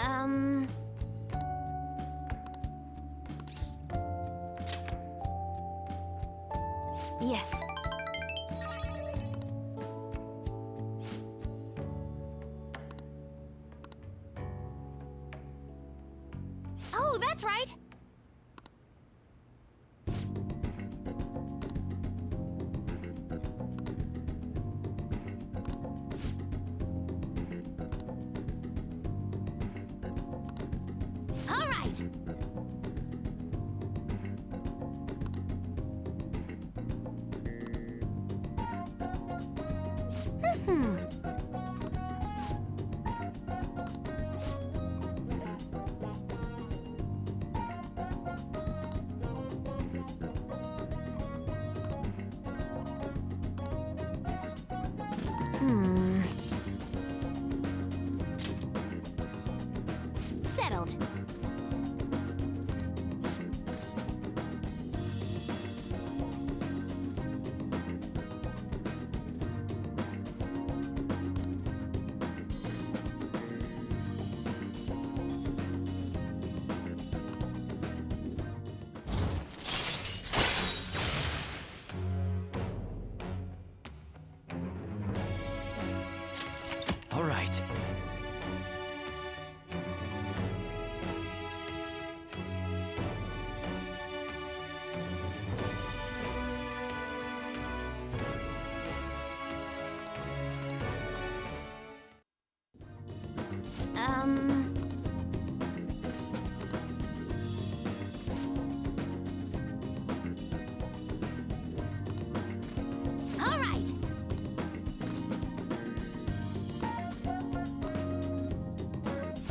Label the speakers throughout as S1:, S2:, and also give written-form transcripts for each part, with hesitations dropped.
S1: Um... Yes. Oh, that's right! All right! Hmm. Hmm. Settled.
S2: All right.
S1: Um... All right!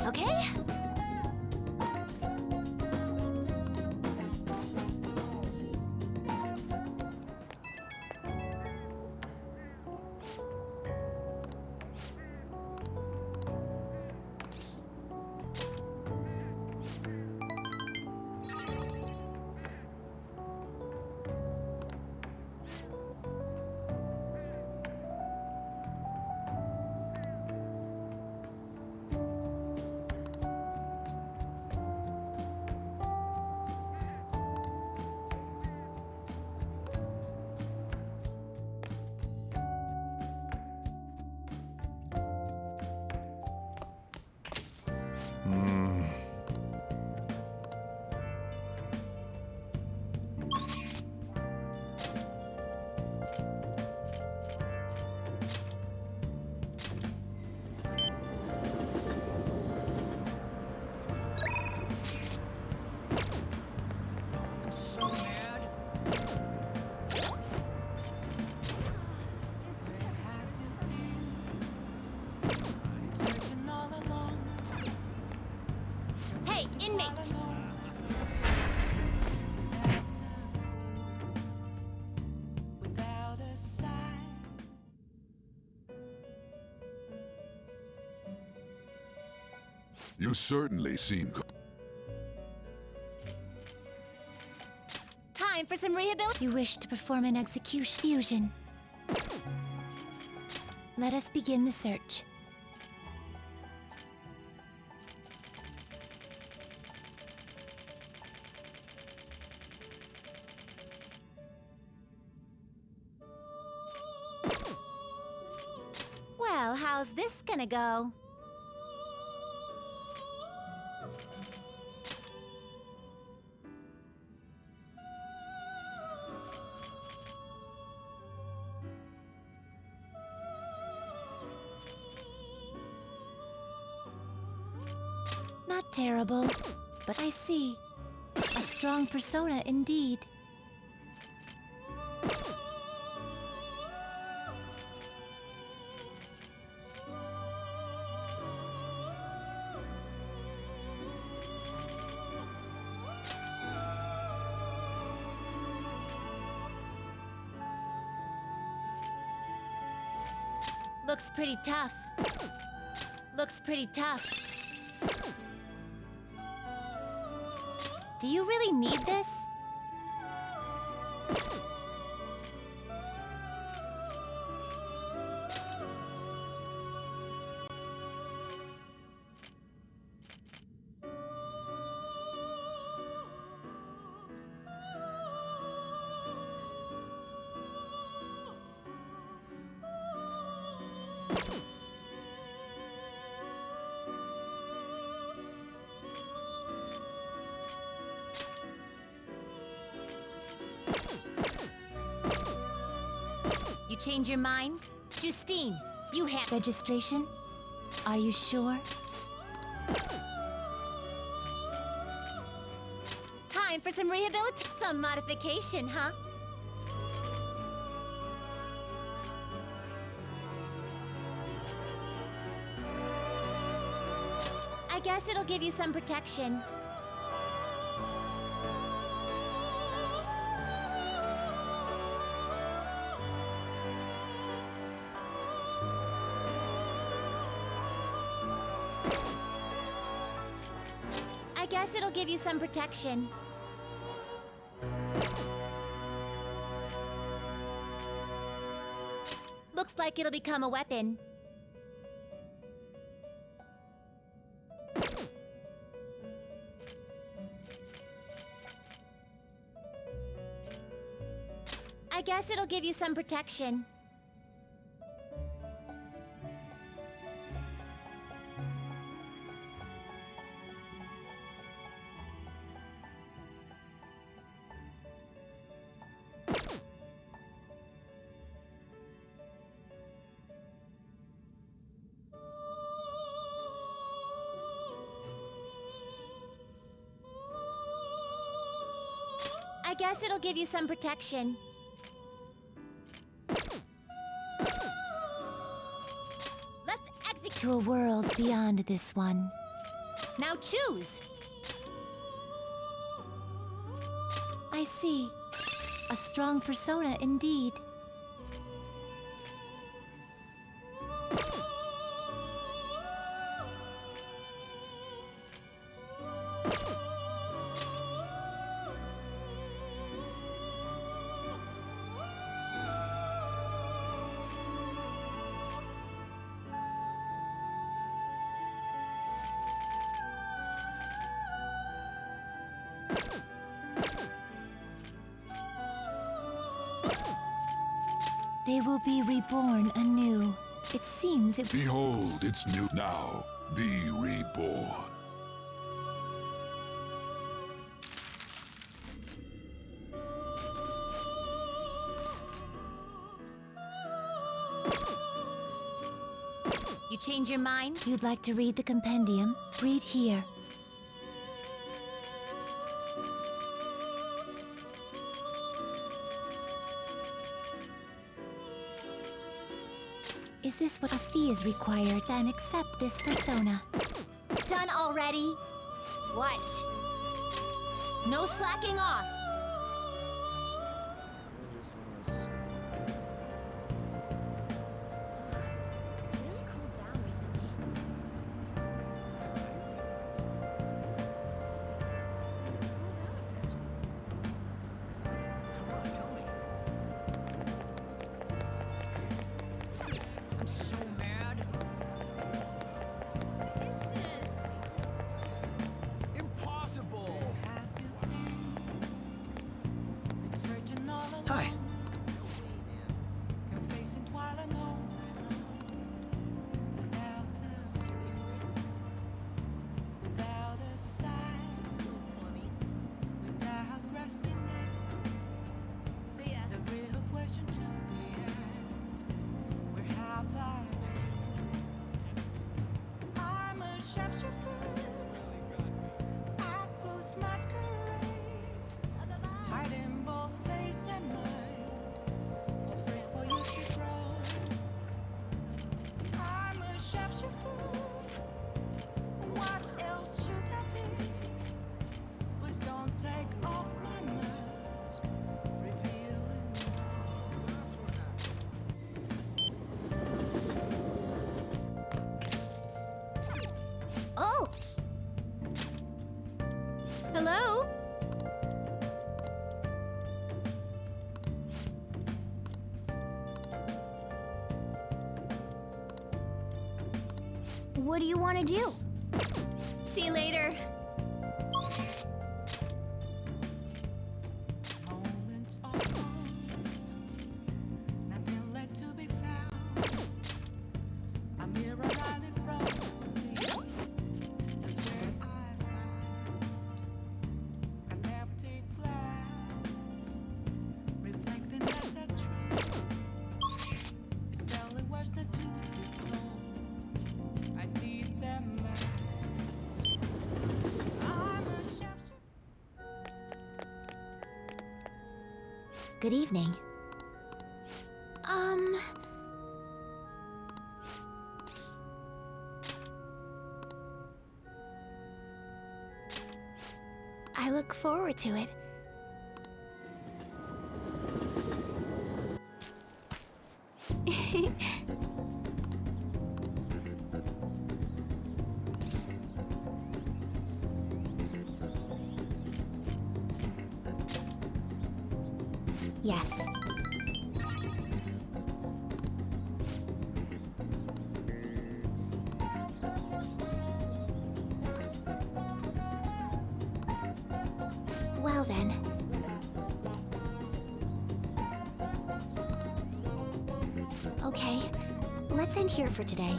S1: Okay?
S2: Hmm.
S1: Hey, inmate!
S3: You certainly seem...
S1: Time for some rehabilitation. You wish to perform an execution fusion. Let us begin the search. Well, how's this gonna go? Not terrible, but I see. A strong persona indeed. Looks pretty tough. Looks pretty tough. Do you really need this? You change your mind? Justine, you have registration? Are you sure? Time for some some modification, huh? I guess it'll give you some protection. I guess it'll give you some protection. Looks like it'll become a weapon. I guess it'll give you some protection. I guess it'll give you some protection. Let's execute to a world beyond this one. Now choose! I see. A strong persona indeed. They will be reborn anew. It seems it...
S3: Behold, it's new now. Be reborn.
S1: You change your mind? You'd like to read the compendium? Read here. Is this what a fee is required? Then accept this persona. Done already? What? No slacking off! It's really cooled down recently.
S4: Come on, tell me. I'm so mad.
S1: What is this?
S4: Impossible.
S5: Hi.
S1: See ya.
S6: The real question to be asked, where have I been? I'm a sharpshooter, at post masquerade, hiding both face and mind, afraid for you to grow. I'm a sharpshooter, what else should I be? Please don't take off my mask, revealing
S1: Oh! Hello? What do you want to do? See you later.
S6: moments of calm, nothing left to be found.
S1: Good evening. I look forward to it. Yes. Well then. Okay, let's end here for today.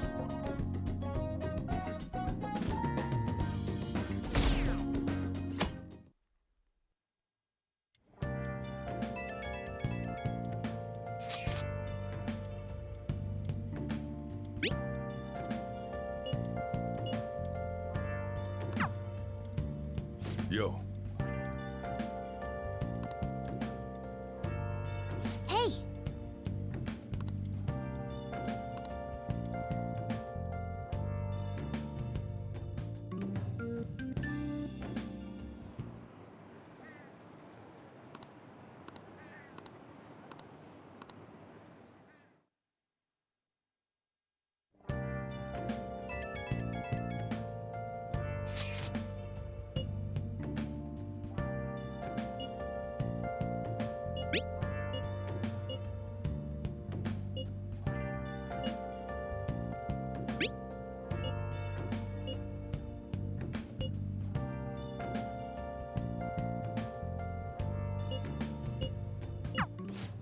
S2: Yo.
S1: Hey!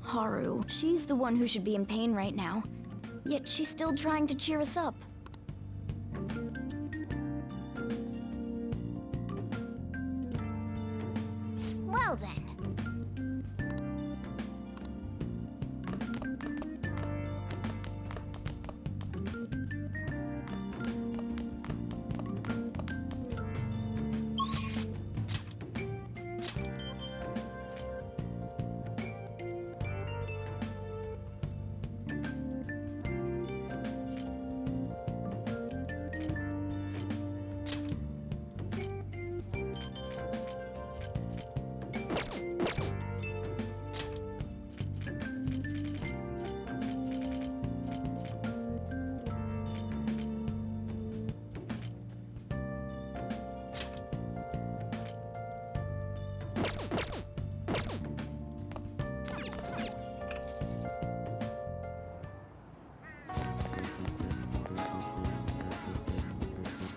S5: Haru, she's the one who should be in pain right now. Yet she's still trying to cheer us up.
S1: Well then.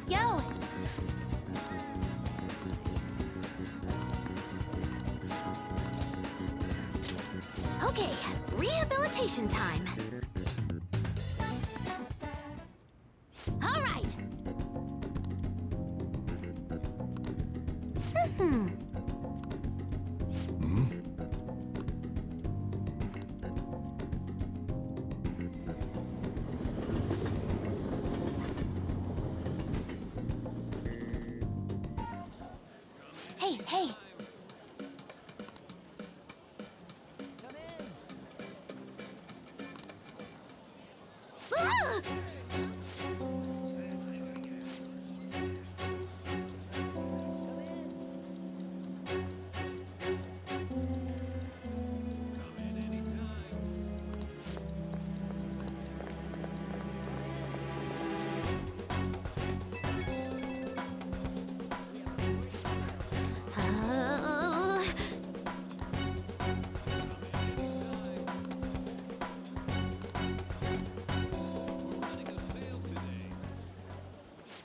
S1: Yo! Okay, rehabilitation time. All right. Hey, hey.
S4: Come in.
S1: Ah!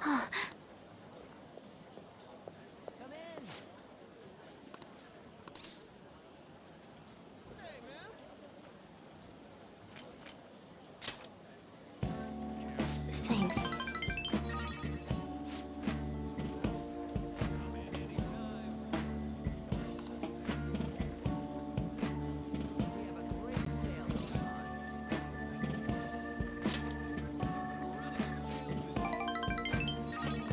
S1: Uh,
S4: Come in.
S1: Thanks.
S4: We have a great sale going on.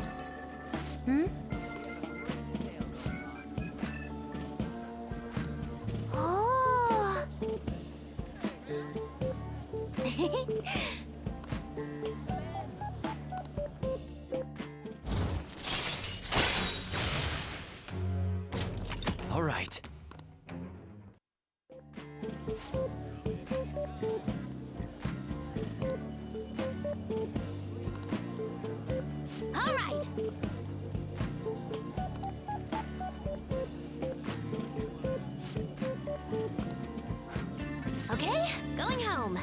S7: All right.
S5: All right.
S1: Okay, going home.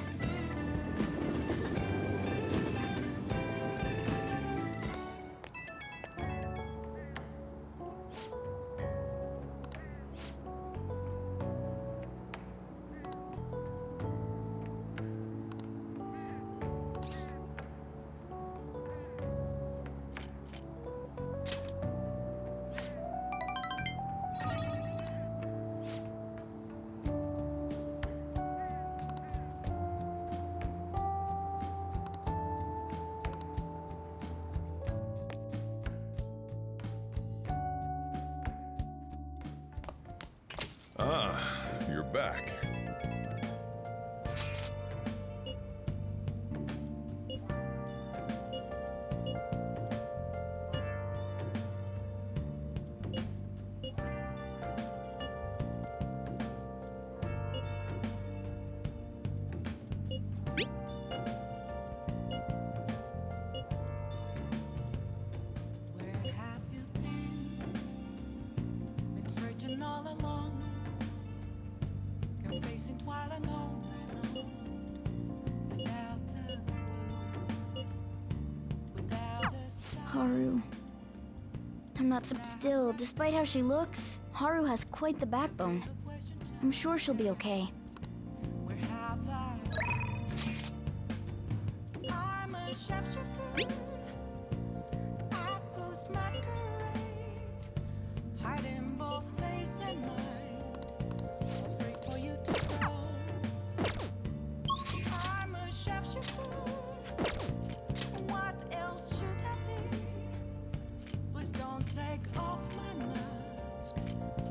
S2: Ah, you're back.
S6: Where have you been? Been searching all along, confessing while alone and alone, without a clue, without a sign.
S5: Haru. I'm not so still. Despite how she looks, Haru has quite the backbone. I'm sure she'll be okay.
S6: Where have I been? I'm a sharpshooter at Post Masquerade, hiding both face and mind, afraid for you to know. I'm a sharpshooter. What else should I be? Please don't take off my mask,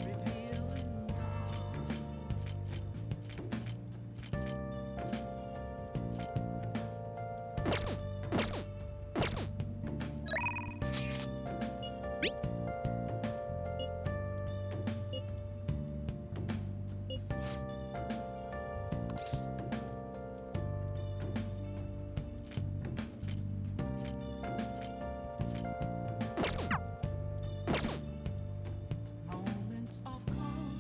S6: revealing dawn. Moments of calm,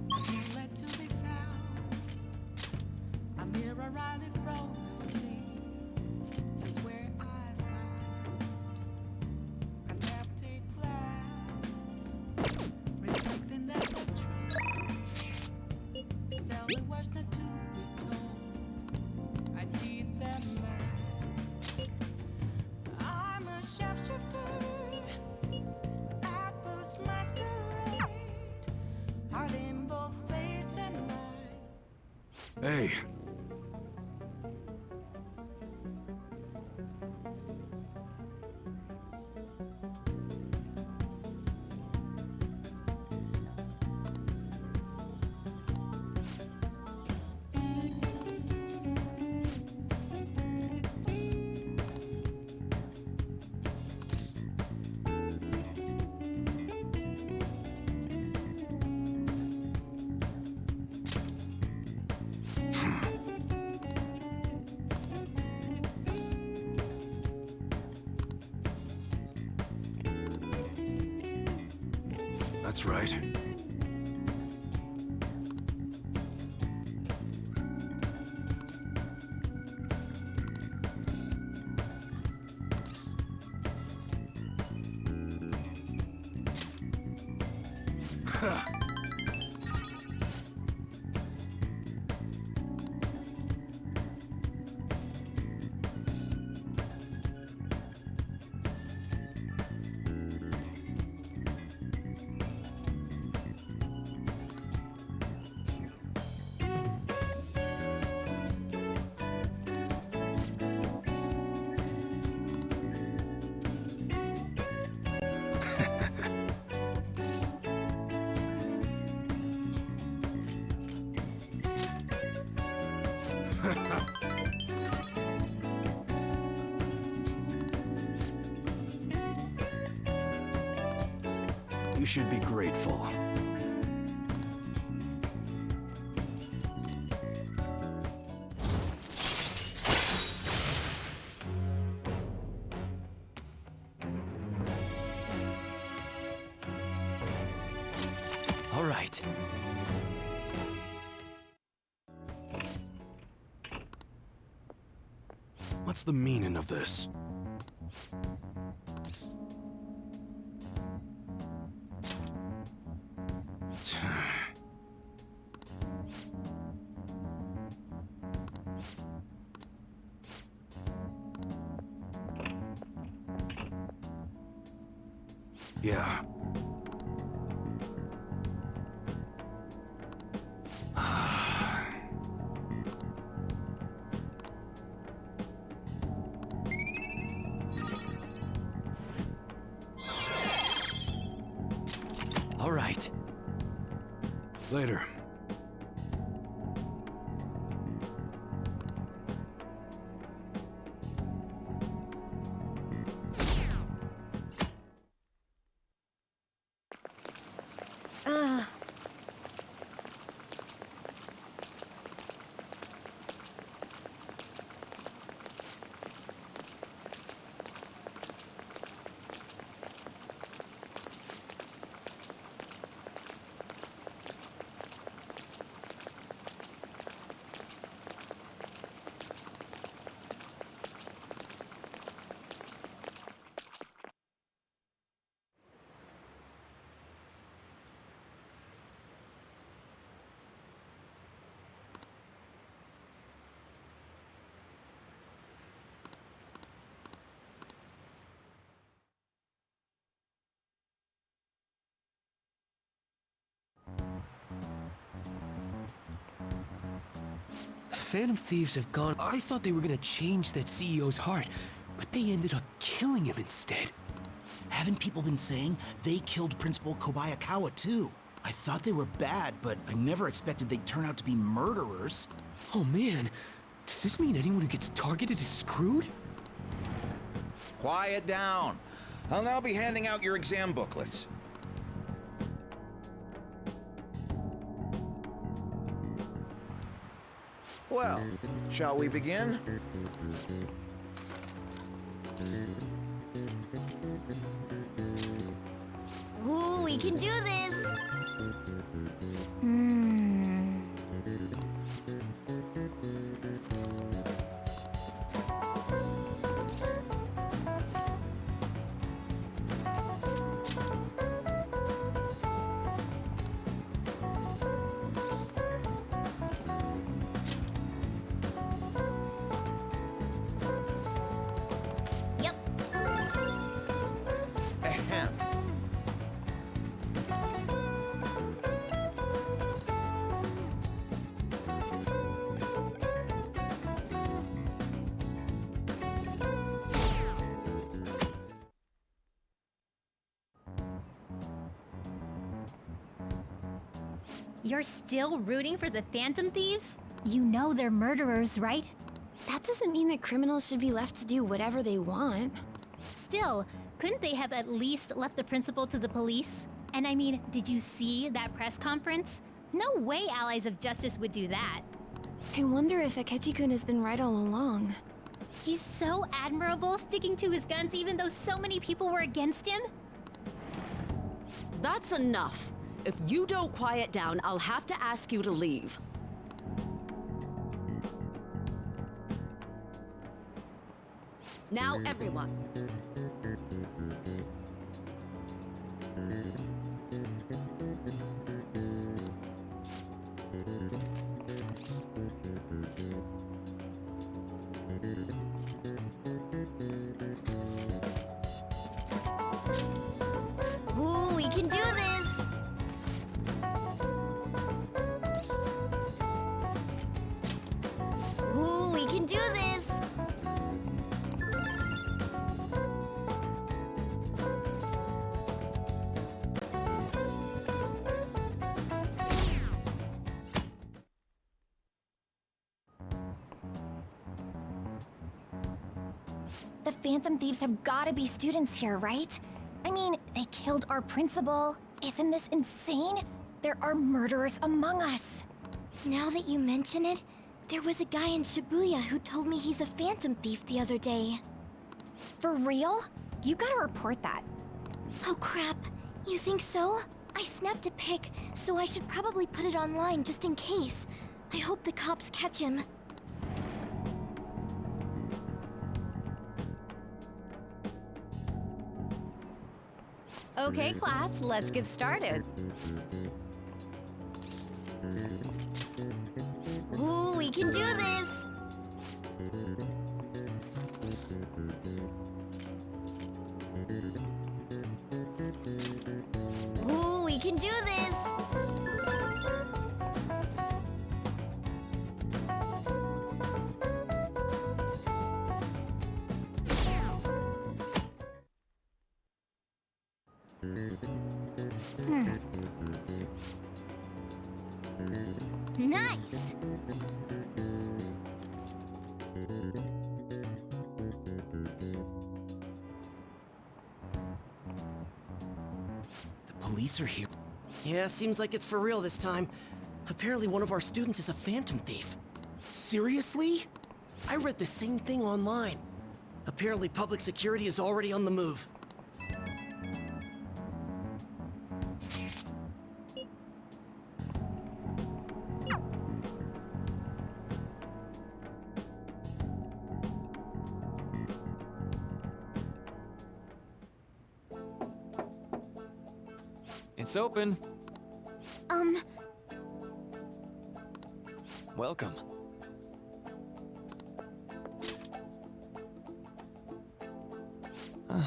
S6: nowhere to be found. A mirror right in front of me is where I found an empty glass, reflecting that's a truth. It's telling words not to be told. I need them back. I'm a sharpshooter at Post Masquerade, hiding both face and mind.
S2: Hey, that's right. Ha!
S7: You should be grateful. All right. What's the meaning of this? Yeah. All right. Later. Phantom Thieves have gone. I thought they were gonna change that CEO's heart, but they ended up killing him instead.
S8: Haven't people been saying they killed Principal Kobayakawa too? I thought they were bad, but I never expected they'd turn out to be murderers.
S7: Oh man, does this mean anyone who gets targeted is screwed?
S9: Quiet down. I'll now be handing out your exam booklets. Well, shall we begin?
S5: Ooh, we can do this!
S1: Yep.
S9: Ahem.
S1: You're still rooting for the Phantom Thieves? You know they're murderers, right?
S5: That doesn't mean that criminals should be left to do whatever they want.
S1: Still, couldn't they have at least left the principal to the police? And I mean, did you see that press conference? No way Allies of Justice would do that.
S5: I wonder if Akechi-kun has been right all along.
S1: He's so admirable, sticking to his guns even though so many people were against him.
S4: That's enough. If you don't quiet down, I'll have to ask you to leave. Now, everyone.
S5: Ooh, we can do this! Ooh, we can do this! The Phantom Thieves have gotta be students here, right? I mean, they killed our principal. Isn't this insane? There are murderers among us. Now that you mention it, there was a guy in Shibuya who told me he's a Phantom Thief the other day. For real? You gotta report that. Oh crap, you think so? I snapped a pic, so I should probably put it online just in case. I hope the cops catch him.
S4: Okay, class, let's get started.
S5: Ooh, we can do this! Ooh, we can do this! Nice!
S8: The police are here.
S10: Yeah, seems like it's for real this time. Apparently one of our students is a Phantom Thief.
S8: Seriously?
S10: I read the same thing online. Apparently public security is already on the move.
S7: It's open. Welcome.
S5: Huh?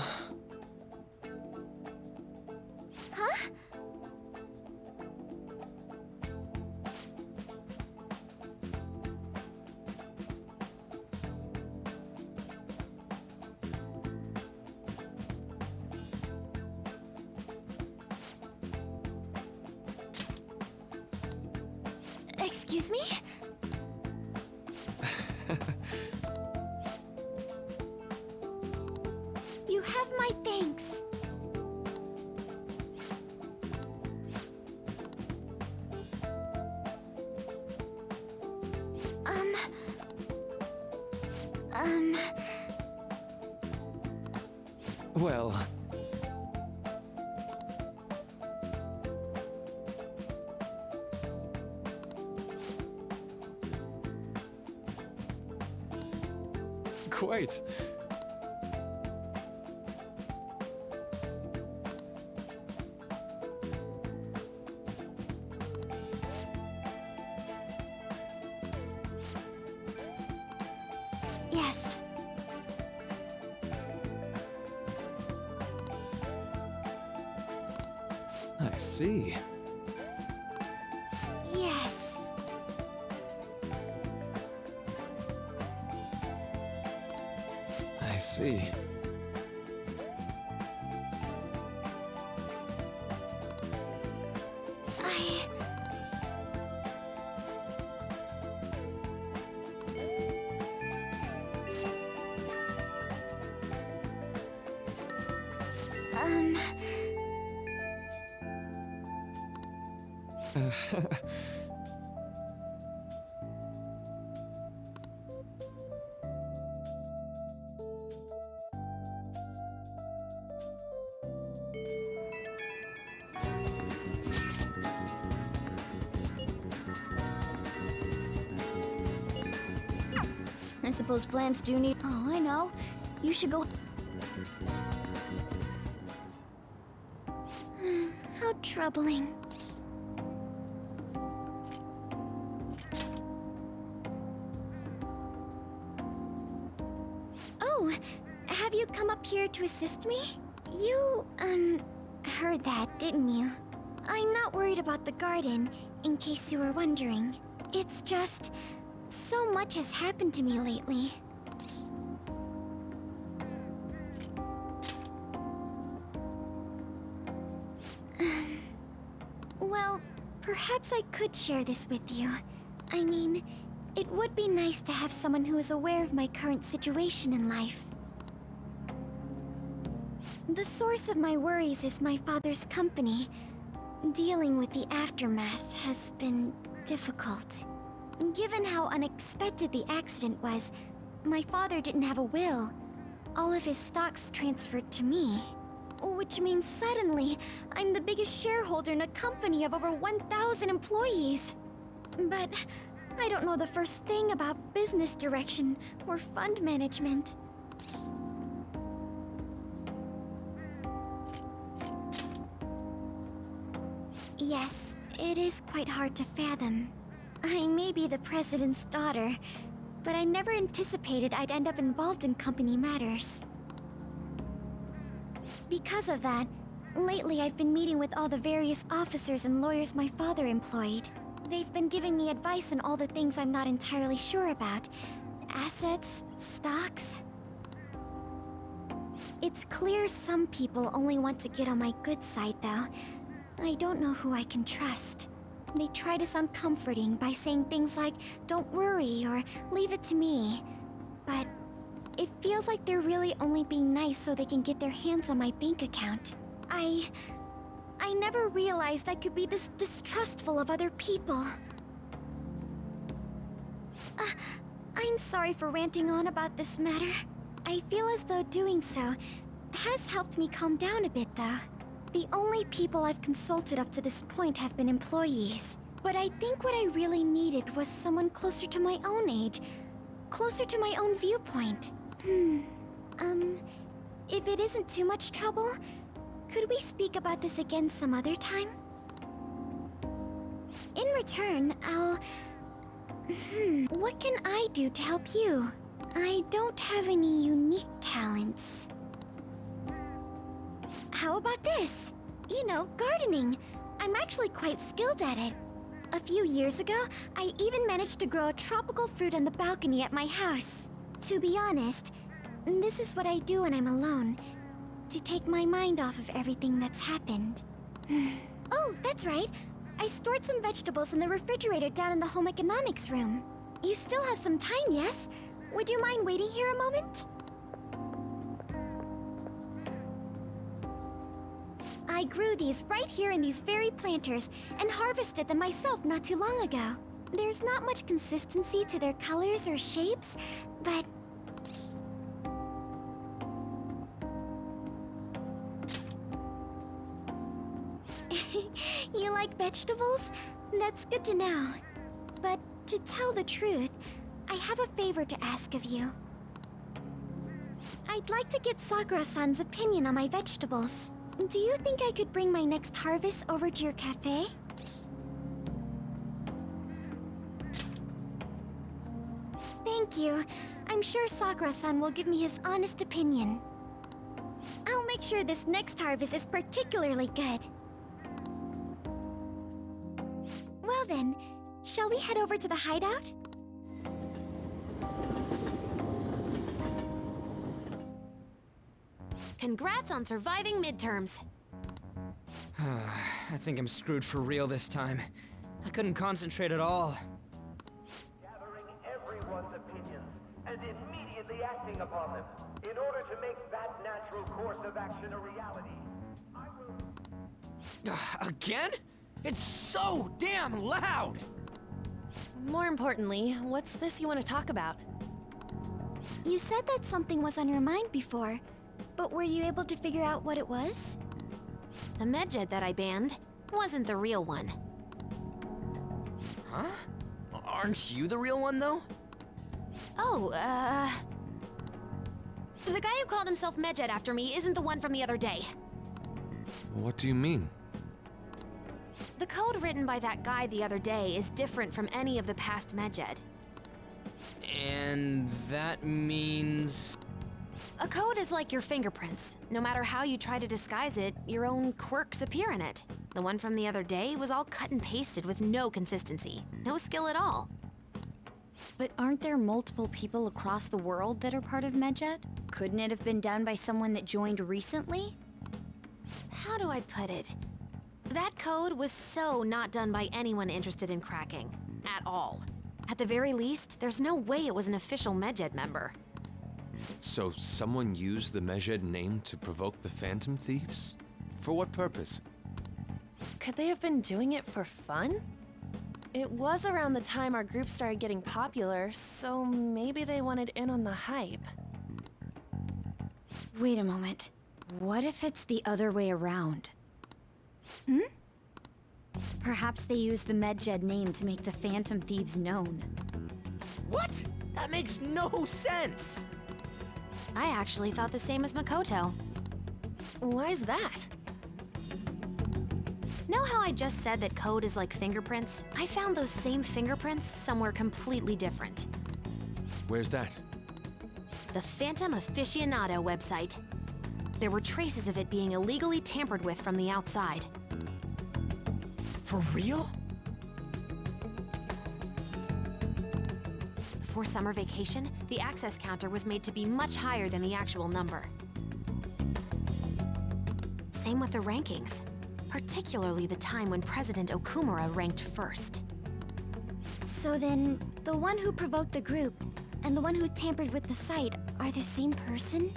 S5: Excuse me? You have my thanks.
S7: Well, quite.
S5: Yes.
S7: I see.
S5: Yes.
S7: I see.
S5: I suppose plants do need. Oh, I know. You should go. How troubling. Oh, have you come up here to assist me? You, heard that, didn't you? I'm not worried about the garden, in case you were wondering. It's just, so much has happened to me lately. Well, perhaps I could share this with you. I mean, it would be nice to have someone who is aware of my current situation in life. The source of my worries is my father's company. Dealing with the aftermath has been difficult. Given how unexpected the accident was, my father didn't have a will. All of his stocks transferred to me. Which means suddenly, I'm the biggest shareholder in a company of over 1,000 employees. But I don't know the first thing about business direction or fund management. Yes, it is quite hard to fathom. I may be the president's daughter, but I never anticipated I'd end up involved in company matters. Because of that, lately I've been meeting with all the various officers and lawyers my father employed. They've been giving me advice on all the things I'm not entirely sure about. Assets, stocks. It's clear some people only want to get on my good side, though. I don't know who I can trust. They try to sound comforting by saying things like, "Don't worry," or "Leave it to me." But it feels like they're really only being nice so they can get their hands on my bank account. I never realized I could be this distrustful of other people. I'm sorry for ranting on about this matter. I feel as though doing so has helped me calm down a bit, though. The only people I've consulted up to this point have been employees. But I think what I really needed was someone closer to my own age, closer to my own viewpoint. If it isn't too much trouble, could we speak about this again some other time? In return, what can I do to help you? I don't have any unique talents. How about this? You know, gardening. I'm actually quite skilled at it. A few years ago, I even managed to grow a tropical fruit on the balcony at my house. To be honest, this is what I do when I'm alone, to take my mind off of everything that's happened. Oh, that's right. I stored some vegetables in the refrigerator down in the home economics room. You still have some time, yes? Would you mind waiting here a moment? I grew these right here in these very planters and harvested them myself not too long ago. There's not much consistency to their colors or shapes, but... You like vegetables? That's good to know. But to tell the truth, I have a favor to ask of you. I'd like to get Sakura-san's opinion on my vegetables. Do you think I could bring my next harvest over to your cafe? Thank you. I'm sure Sakura-san will give me his honest opinion. I'll make sure this next harvest is particularly good. Well then, shall we head over to the hideout?
S11: Congrats on surviving midterms.
S10: I think I'm screwed for real this time. I couldn't concentrate at all.
S12: Gathering everyone's opinions and immediately acting upon them in order to make that natural course of action a reality. I will...
S10: Again? It's so damn loud!
S11: More importantly, what's this you want to talk about?
S5: You said that something was on your mind before, but were you able to figure out what it was?
S11: The medjed that I banned wasn't the real one.
S10: Huh? Aren't you the real one, though?
S11: Oh, the guy who called himself Medjed after me isn't the one from the other day.
S2: What do you mean?
S11: The code written by that guy the other day is different from any of the past Medjed.
S10: And that means...
S11: A code is like your fingerprints. No matter how you try to disguise it, your own quirks appear in it. The one from the other day was all cut and pasted with no consistency. No skill at all.
S13: But aren't there multiple people across the world that are part of Medjed? Couldn't it have been done by someone that joined recently?
S11: How do I put it? That code was so not done by anyone interested in cracking. At all. At the very least, there's no way it was an official Medjed member.
S2: So someone used the Medjed name to provoke the Phantom Thieves? For what purpose?
S14: Could they have been doing it for fun? It was around the time our group started getting popular, so maybe they wanted in on the hype.
S13: Wait a moment. What if it's the other way around? Perhaps they used the Medjed name to make the Phantom Thieves known.
S7: What? That makes no sense!
S11: I actually thought the same as Makoto.
S14: Why's that?
S11: Know how I just said that code is like fingerprints? I found those same fingerprints somewhere completely different.
S2: Where's that?
S11: The Phantom Aficionado website. There were traces of it being illegally tampered with from the outside.
S7: For real?
S11: Before summer vacation, the access counter was made to be much higher than the actual number. Same with the rankings, particularly the time when President Okumura ranked first.
S5: So then, the one who provoked the group and the one who tampered with the site are the same person?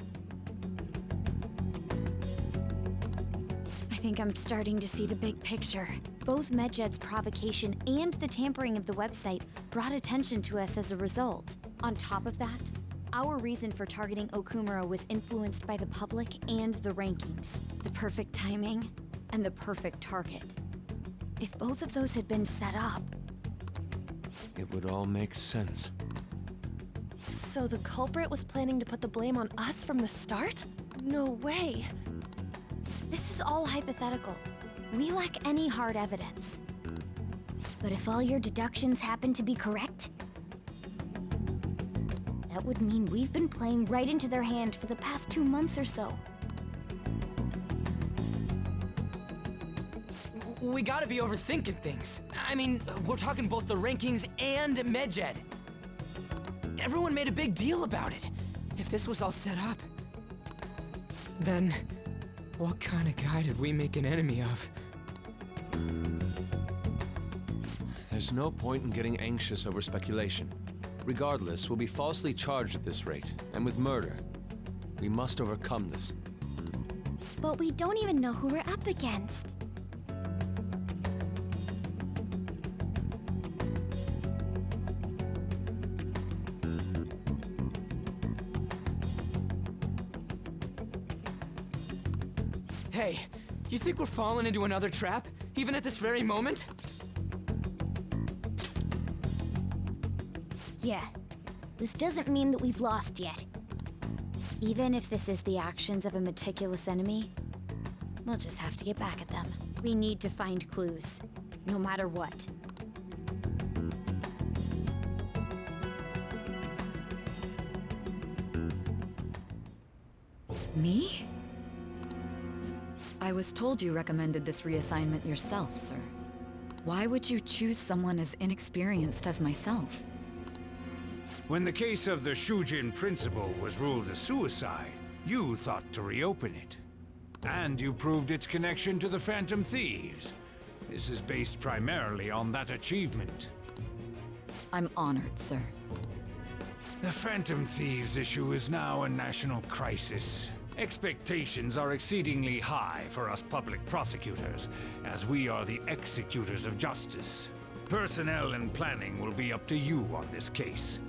S13: I think I'm starting to see the big picture. Both Medjed's provocation and the tampering of the website brought attention to us as a result. On top of that, our reason for targeting Okumura was influenced by the public and the rankings. The perfect timing and the perfect target. If both of those had been set up...
S2: It would all make sense.
S14: So the culprit was planning to put the blame on us from the start? No way.
S5: This is all hypothetical. We lack any hard evidence. But if all your deductions happen to be correct, that would mean we've been playing right into their hand for the past 2 months or so.
S7: We gotta be overthinking things. I mean, we're talking both the rankings and Medjed. Everyone made a big deal about it. If this was all set up, then what kind of guy did we make an enemy of?
S2: There's no point in getting anxious over speculation. Regardless, we'll be falsely charged at this rate, and with murder. We must overcome this.
S5: But we don't even know who we're up against.
S7: Hey, you think we're falling into another trap, even at this very moment?
S5: Yeah, this doesn't mean that we've lost yet.
S13: Even if this is the actions of a meticulous enemy, we'll just have to get back at them. We need to find clues, no matter what.
S15: Me? I was told you recommended this reassignment yourself, sir. Why would you choose someone as inexperienced as myself?
S16: When the case of the Shujin principal was ruled a suicide, you thought to reopen it. And you proved its connection to the Phantom Thieves. This is based primarily on that achievement.
S15: I'm honored, sir.
S16: The Phantom Thieves issue is now a national crisis. Expectations are exceedingly high for us public prosecutors, as we are the executors of justice. Personnel and planning will be up to you on this case.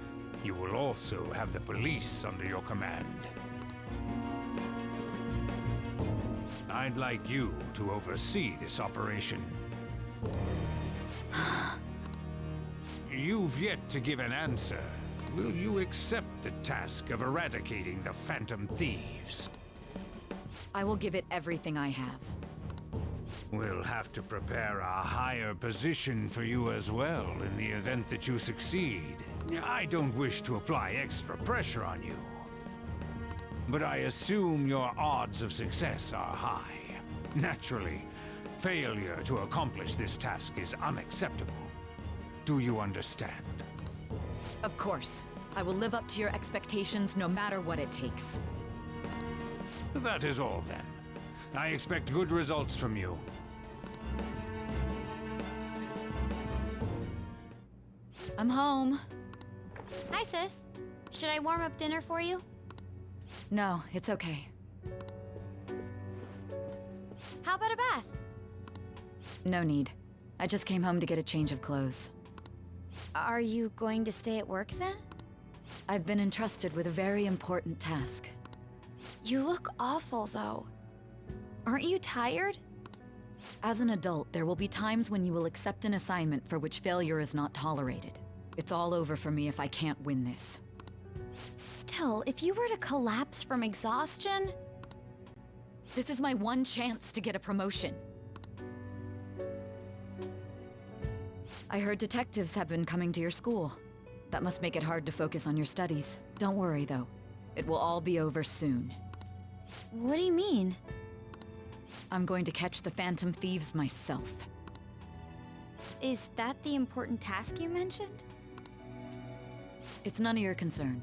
S16: You will also have the police under your command. I'd like you to oversee this operation. You've yet to give an answer. Will you accept the task of eradicating the Phantom Thieves?
S15: I will give it everything I have.
S16: We'll have to prepare a higher position for you as well in the event that you succeed. I don't wish to apply extra pressure on you, but I assume your odds of success are high. Naturally, failure to accomplish this task is unacceptable. Do you understand?
S15: Of course. I will live up to your expectations no matter what it takes.
S16: That is all then. I expect good results from you.
S13: I'm home. Hi, sis. Should I warm up dinner for you?
S15: No, it's okay.
S13: How about a bath?
S15: No need. I just came home to get a change of clothes.
S13: Are you going to stay at work then?
S15: I've been entrusted with a very important task.
S13: You look awful, though. Aren't you tired?
S15: As an adult, there will be times when you will accept an assignment for which failure is not tolerated. It's all over for me if I can't win this.
S13: Still, if you were to collapse from exhaustion...
S15: This is my one chance to get a promotion. I heard detectives have been coming to your school. That must make it hard to focus on your studies. Don't worry, though. It will all be over soon.
S13: What do you mean?
S15: I'm going to catch the Phantom Thieves myself.
S13: Is that the important task you mentioned?
S15: It's none of your concern.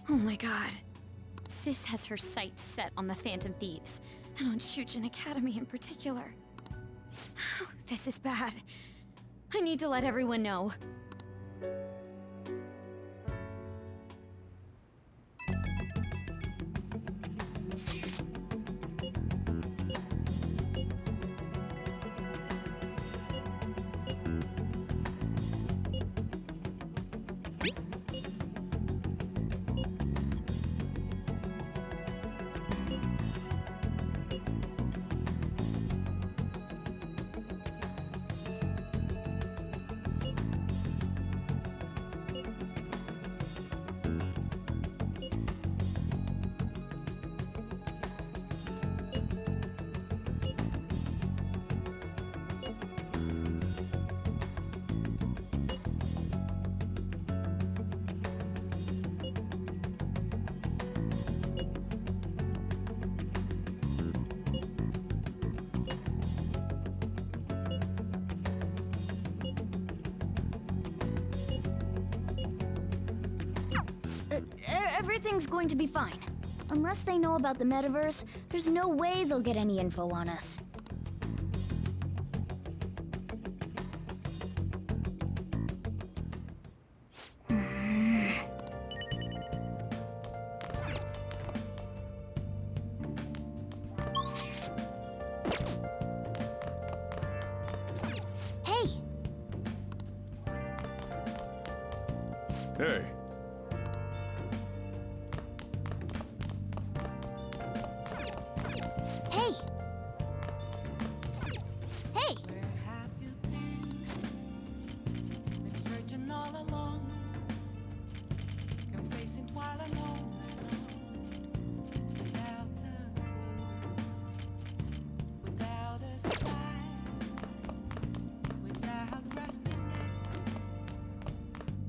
S13: Oh my god. Sis has her sights set on the Phantom Thieves, and on Shujin Academy in particular. This is bad. I need to let everyone know.
S5: Everything's going to be fine. Unless they know about the metaverse, there's no way they'll get any info on us. Hey!
S3: Hey.
S5: Hey! Hey!
S6: Where have you been searching all along, confessing while alone, without a clue, without a sign, without grasping it.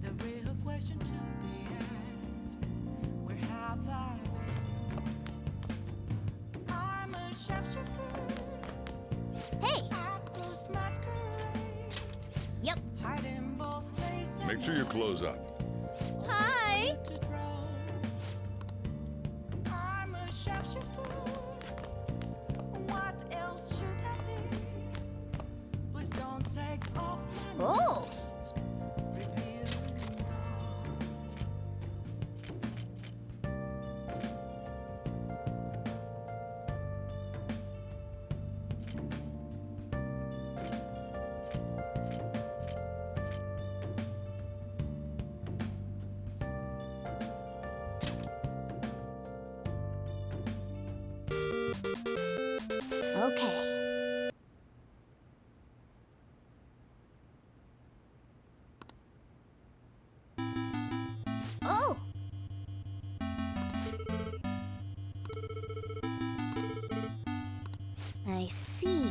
S6: The real question to be asked: where have I been? I'm a sharpshooter.
S5: Hey!
S6: At this masquerade,
S5: Yep.
S6: hiding both face and
S3: Make sure your clothes up.
S13: Hi!
S6: to draw. I'm a sharpshooter. What else should I be? Please don't take off my
S5: Oh!
S6: mask. Revealing all.
S5: Okay. Oh! I see.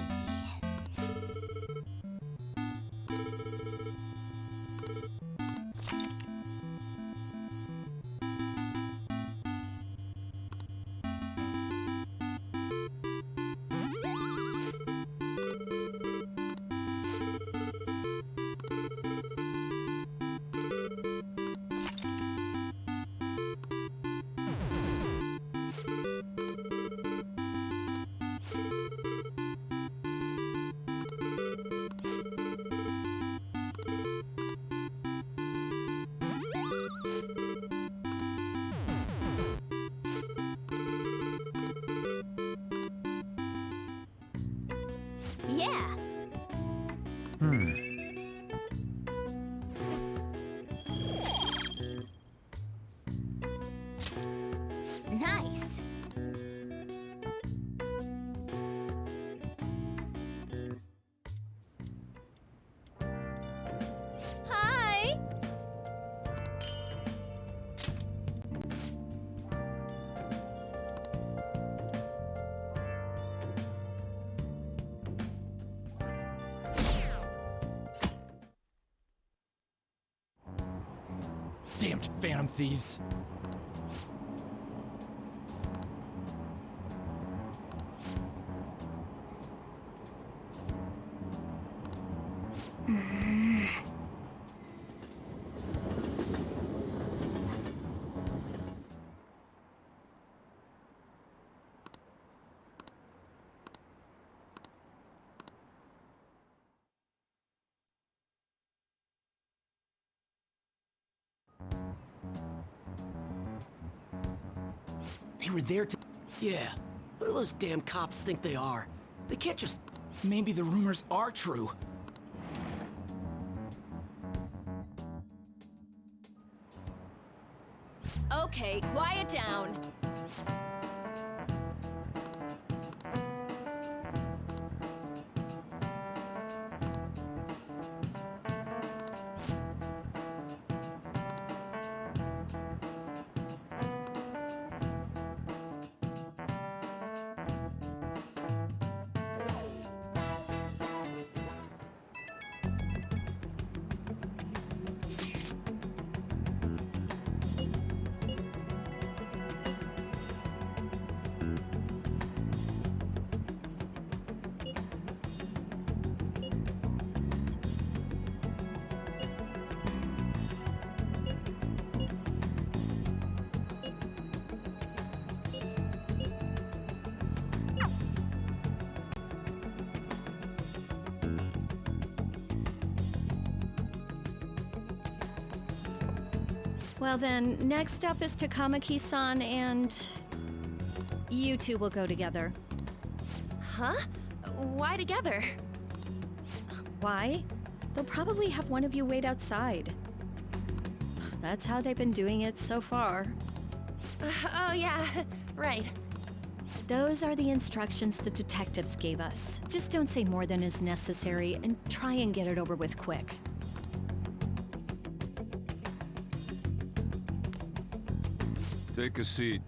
S1: Yeah. Nice. Hi.
S7: Damned Phantom Thieves.
S10: They were there to... Yeah. What do those damn cops think they are? They can't just...
S8: Maybe the rumors are true.
S4: Okay, quiet down.
S17: Well then, next up is Takamaki-san and... you two will go together.
S14: Huh? Why together?
S17: Why? They'll probably have one of you wait outside. That's how they've been doing it so far.
S14: Oh yeah, right.
S17: Those are the instructions the detectives gave us. Just don't say more than is necessary and try and get it over with quick.
S16: Take a seat.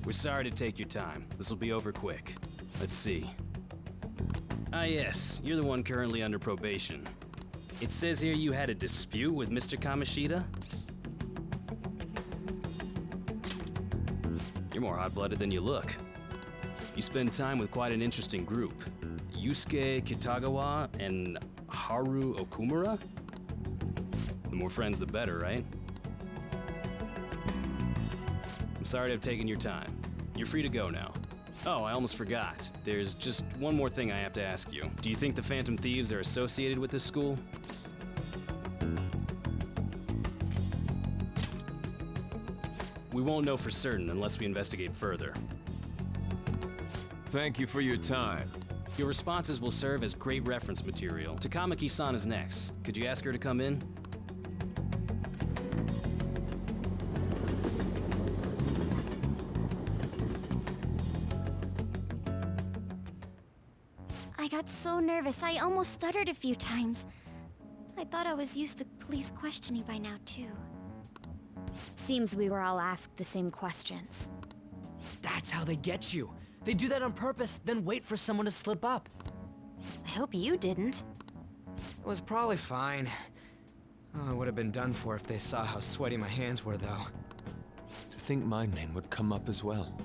S18: We're sorry to take your time. This will be over quick. Let's see. Ah yes, you're the one currently under probation. It says here you had a dispute with Mr. Kamoshida? You're more hot-blooded than you look. You spend time with quite an interesting group. Yusuke Kitagawa and Haru Okumura? The more friends, the better, right? I'm sorry to have taken your time. You're free to go now. Oh, I almost forgot. There's just one more thing I have to ask you. Do you think the Phantom Thieves are associated with this school? We won't know for certain unless we investigate further.
S16: Thank you for your time.
S18: Your responses will serve as great reference material. Takamaki-san is next. Could you ask her to come in?
S5: I got so nervous, I almost stuttered a few times. I thought I was used to police questioning by now, too.
S13: Seems we were all asked the same questions.
S7: That's how they get you. They do that on purpose, then wait for someone to slip up.
S11: I hope you didn't.
S7: It was probably fine. Oh, I would have been done for if they saw how sweaty my hands were, though.
S2: To think my name would come up as well.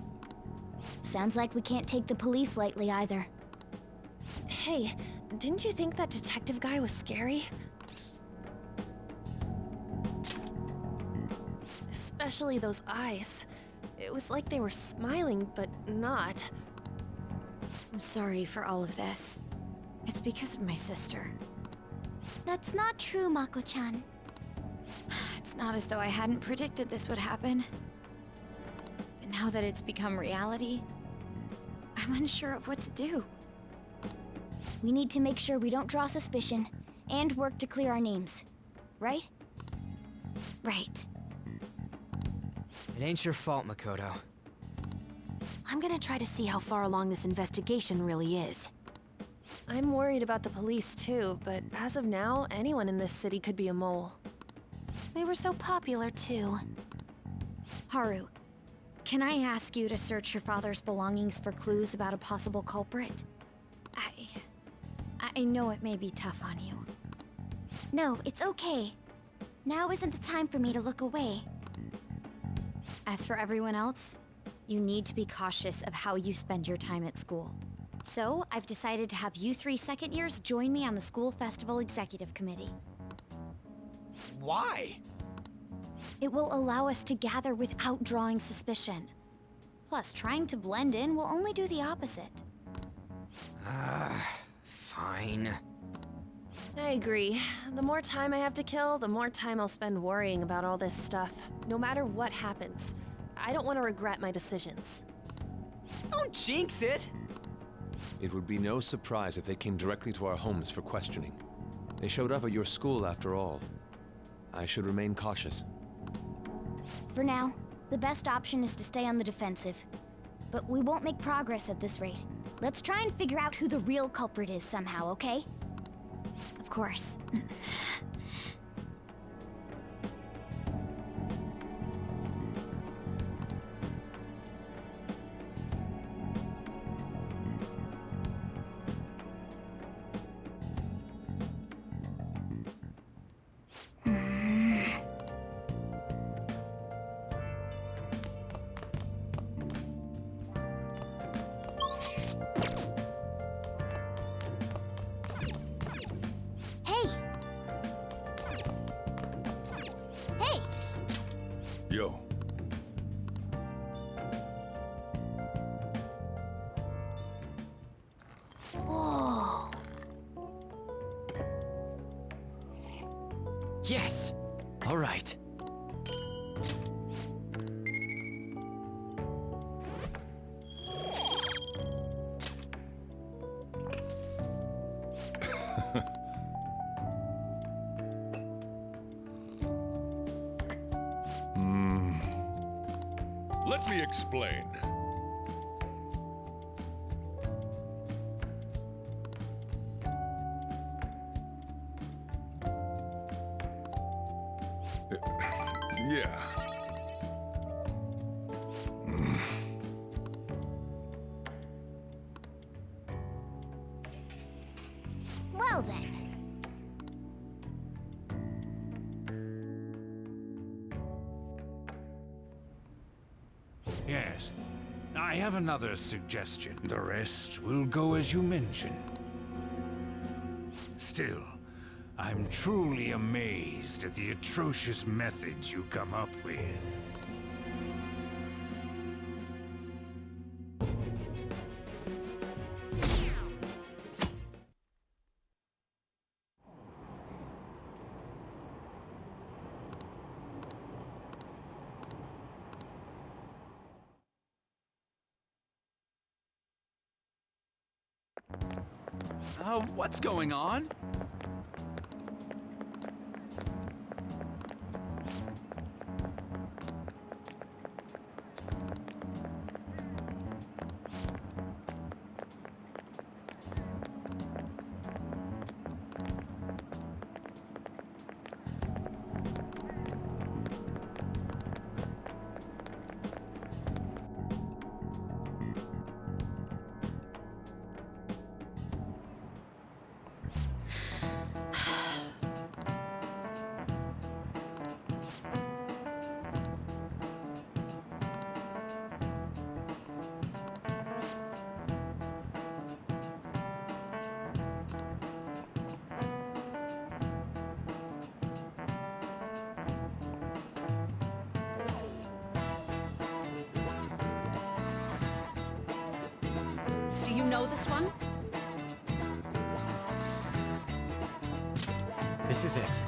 S5: Sounds like we can't take the police lightly either.
S14: Hey, didn't you think that detective guy was scary? Especially those eyes. It was like they were smiling, but not.
S13: I'm sorry for all of this. It's because of my sister.
S5: That's not true, Mako-chan.
S13: It's not as though I hadn't predicted this would happen. But now that it's become reality, I'm unsure of what to do.
S5: We need to make sure we don't draw suspicion, and work to clear our names. Right?
S13: Right.
S7: It ain't your fault, Makoto.
S11: I'm gonna try to see how far along this investigation really is.
S14: I'm worried about the police too, but as of now, anyone in this city could be a mole.
S11: We were so popular too.
S13: Haru, can I ask you to search your father's belongings for clues about a possible culprit? I know it may be tough on you.
S5: No, it's okay. Now isn't the time for me to look away.
S13: As for everyone else, you need to be cautious of how you spend your time at school. So, I've decided to have you 3 second years join me on the school festival executive committee.
S7: Why?
S13: It will allow us to gather without drawing suspicion. Plus, trying to blend in will only do the opposite.
S7: Fine.
S14: I agree. The more time I have to kill, the more time I'll spend worrying about all this stuff. No matter what happens. I don't want to regret my decisions.
S7: Don't jinx it!
S2: It would be no surprise if they came directly to our homes for questioning. They showed up at your school after all. I should remain cautious.
S5: For now, the best option is to stay on the defensive. But we won't make progress at this rate. Let's try and figure out who the real culprit is somehow, okay?
S13: Of course.
S3: Yo.
S5: Whoa.
S7: Yes! All right.
S3: Let me explain. Yeah.
S5: Well then.
S16: Yes. I have another suggestion. The rest will go as you mention. Still, I'm truly amazed at the atrocious methods you come up with.
S19: What's going on?
S4: Do you know this one?
S7: This is it.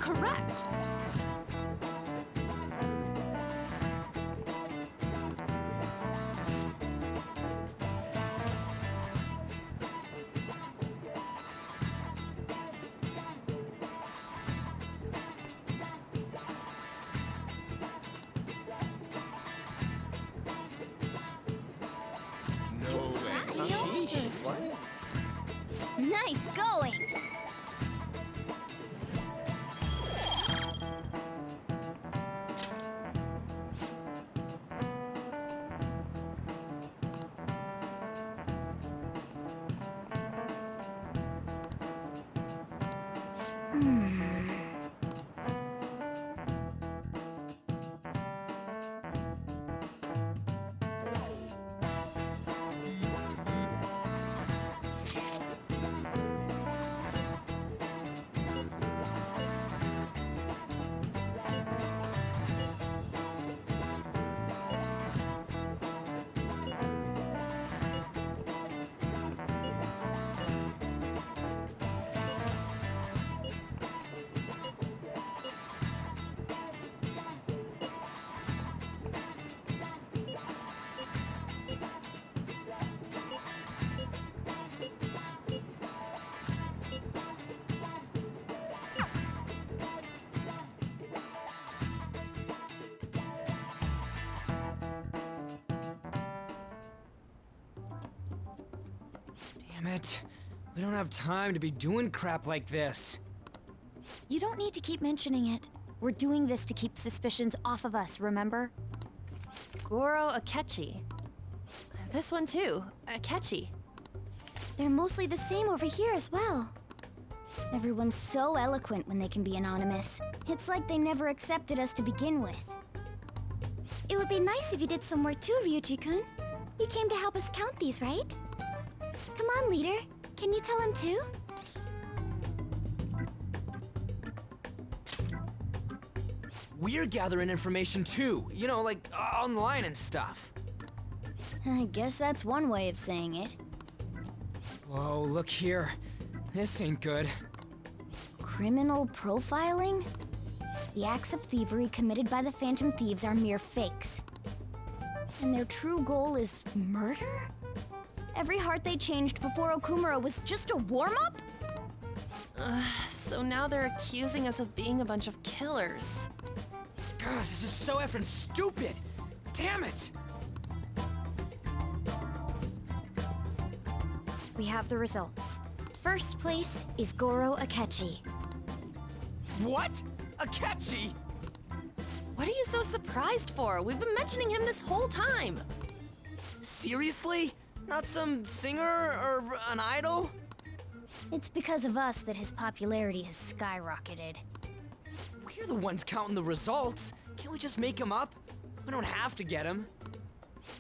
S4: Correct!
S5: Nice going!
S7: Damn it. We don't have time to be doing crap like this.
S13: You don't need to keep mentioning it. We're doing this to keep suspicions off of us, remember?
S14: Goro Akechi. This one too, Akechi.
S5: They're mostly the same over here as well. Everyone's so eloquent when they can be anonymous. It's like they never accepted us to begin with. It would be nice if you did some work too, Ryuji-kun. You came to help us count these, right? Come on, leader. Can you tell him too?
S7: We're gathering information too, you know, like online and stuff.
S5: I guess that's one way of saying it.
S7: Whoa, look here. This ain't good.
S5: Criminal profiling? The acts of thievery committed by the Phantom Thieves are mere fakes. And their true goal is murder? Every heart they changed before Okumura was just a warm-up?
S14: So now they're accusing us of being a bunch of killers.
S7: God, this is so effing stupid! Damn it!
S13: We have the results. First place is Goro Akechi.
S7: What? Akechi?
S14: What are you so surprised for? We've been mentioning him this whole time.
S7: Seriously? Not some singer or an idol?
S5: It's because of us that his popularity has skyrocketed.
S7: We're the ones counting the results. Can't we just make him up? We don't have to get him.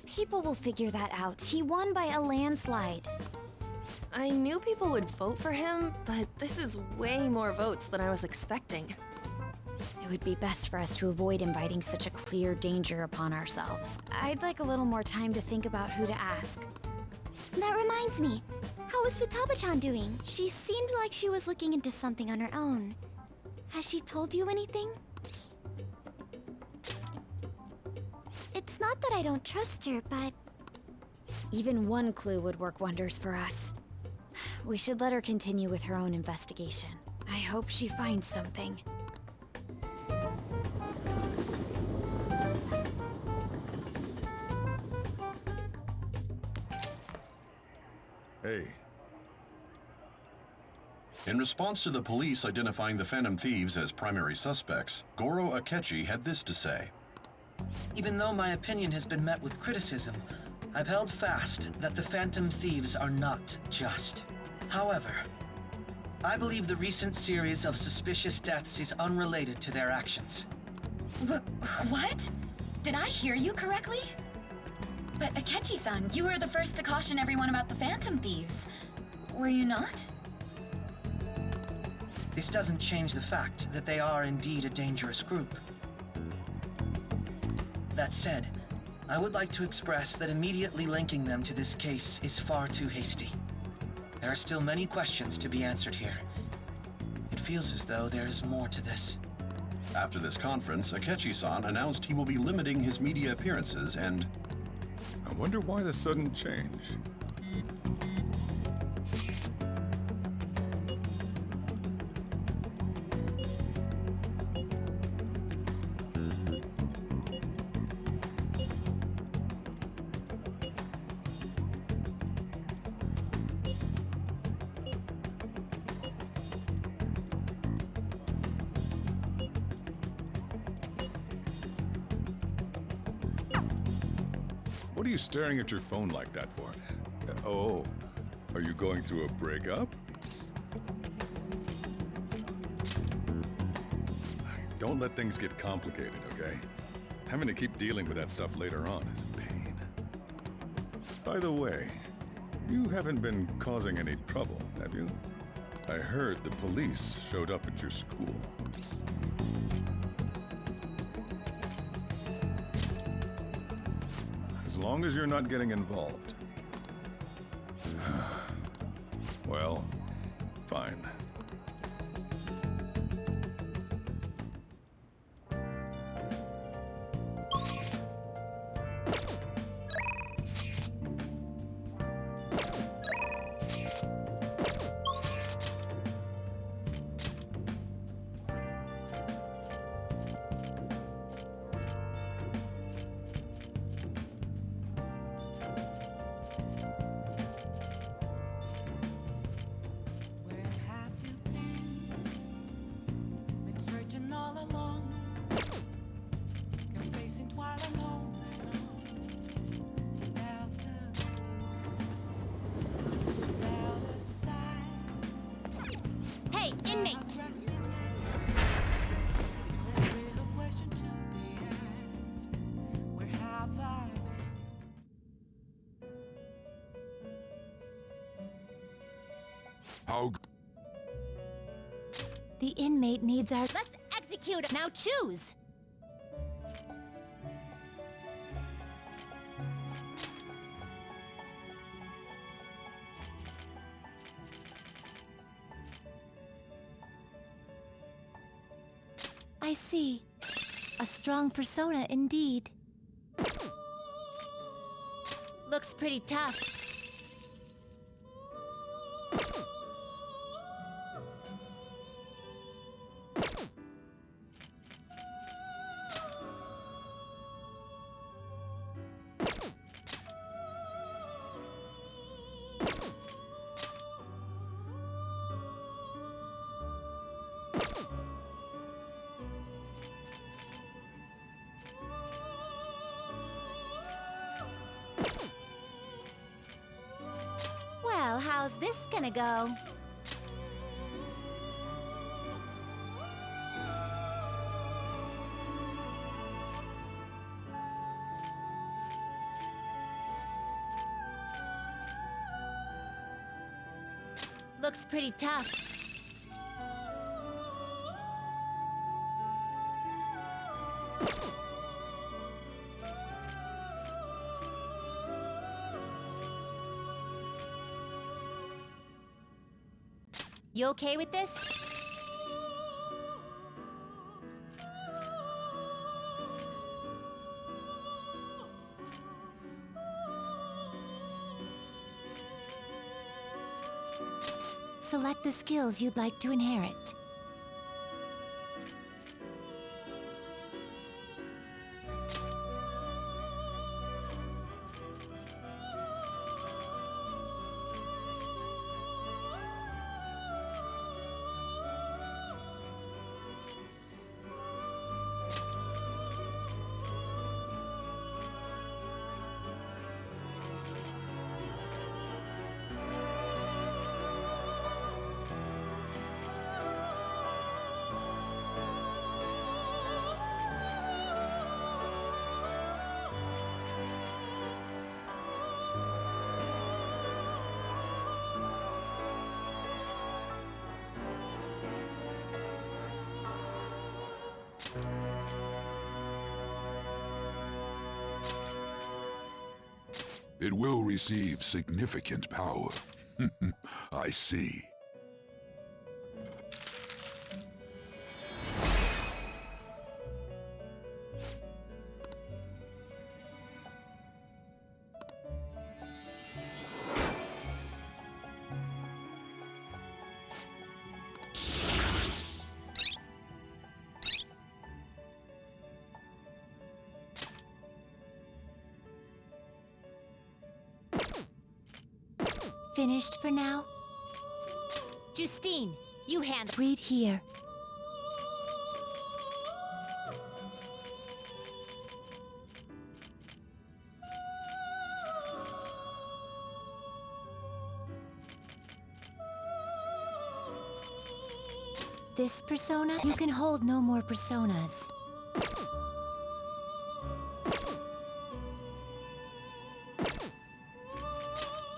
S13: People will figure that out. He won by a landslide.
S14: I knew people would vote for him, but this is way more votes than I was expecting.
S13: It would be best for us to avoid inviting such a clear danger upon ourselves. I'd like a little more time to think about who to ask.
S5: That reminds me. How is Futaba-chan doing? She seemed like she was looking into something on her own. Has she told you anything? It's not that I don't trust her, but...
S13: Even one clue would work wonders for us. We should let her continue with her own investigation. I hope she finds something.
S3: Hey. In response to the police identifying the Phantom Thieves as primary suspects, Goro Akechi had this to say.
S20: Even though my opinion has been met with criticism, I've held fast that the Phantom Thieves are not just. However, I believe the recent series of suspicious deaths is unrelated to their actions.
S21: What? Did I hear you correctly? But Akechi-san, you were the first to caution everyone about the Phantom Thieves. Were you not?
S20: This doesn't change the fact that they are indeed a dangerous group. That said, I would like to express that immediately linking them to this case is far too hasty. There are still many questions to be answered here. It feels as though there is more to this.
S3: After this conference, Akechi-san announced he will be limiting his media appearances and... I wonder why the sudden change.
S9: What are you staring at your phone like that for? Oh, are you going through a breakup? Don't let things get complicated, okay? Having to keep dealing with that stuff later on is a pain. By the way, you haven't been causing any trouble, have you? I heard the police showed up at your school. As long as you're not getting involved. Well, fine.
S6: Been searching all along, confessing while alone. Without the clue, without a sign.
S1: Hey, inmate!
S6: Real question to be asked. Where have I been?
S1: How? The inmate needs our. Let's execute it! Now choose! I see. A strong persona indeed. Looks pretty tough. Well, how's this gonna go? Looks pretty tough. You okay with this? Select the skills you'd like to inherit.
S22: It will receive significant power. I see.
S1: Finished for now? Justine, you handle. Read here.
S5: this persona, you can hold no more personas.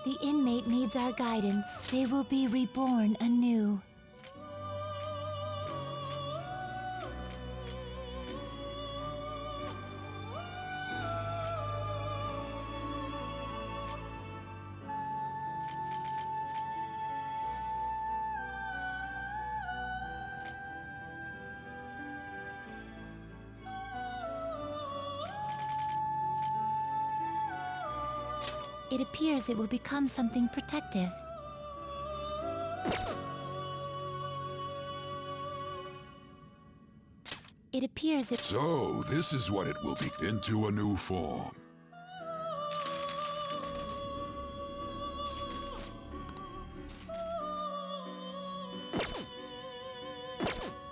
S5: The inmate needs our guidance. They will be reborn anew. It appears it will become something protective. It appears it...
S22: So, this is what it will be. Into a new form.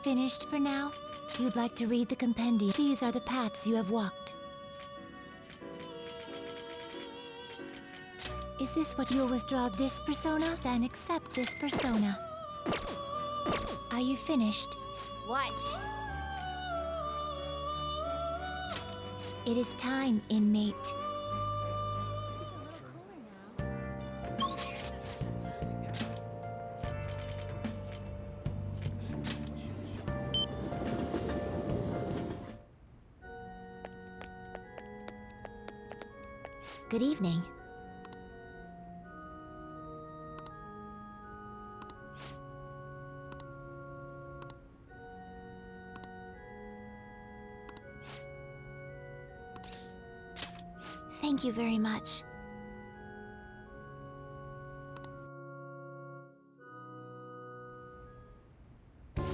S5: Finished for now? You'd like to read the compendium. These are the paths you have walked. Is this what you'll withdraw this persona? Then accept this persona. Are you finished?
S13: What?
S5: It is time, inmate. Good evening. Thank you very much.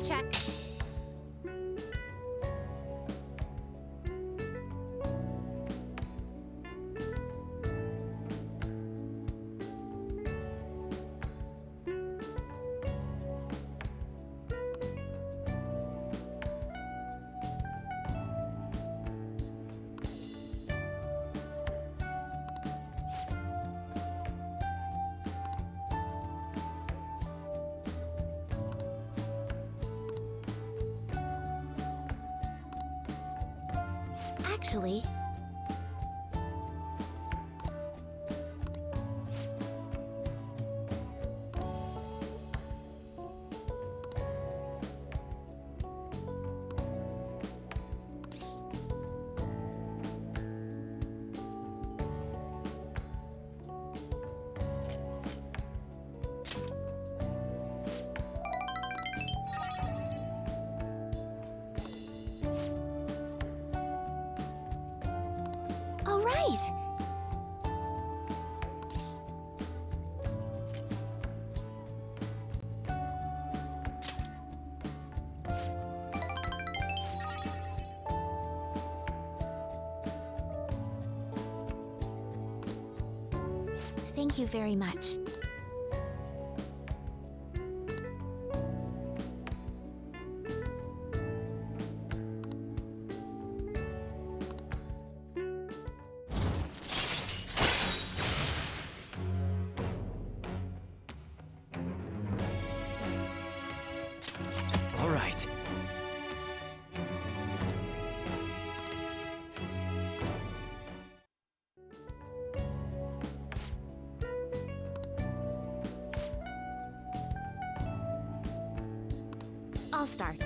S5: Check. Actually... All right! Thank you very much.
S2: All right.
S13: I'll start.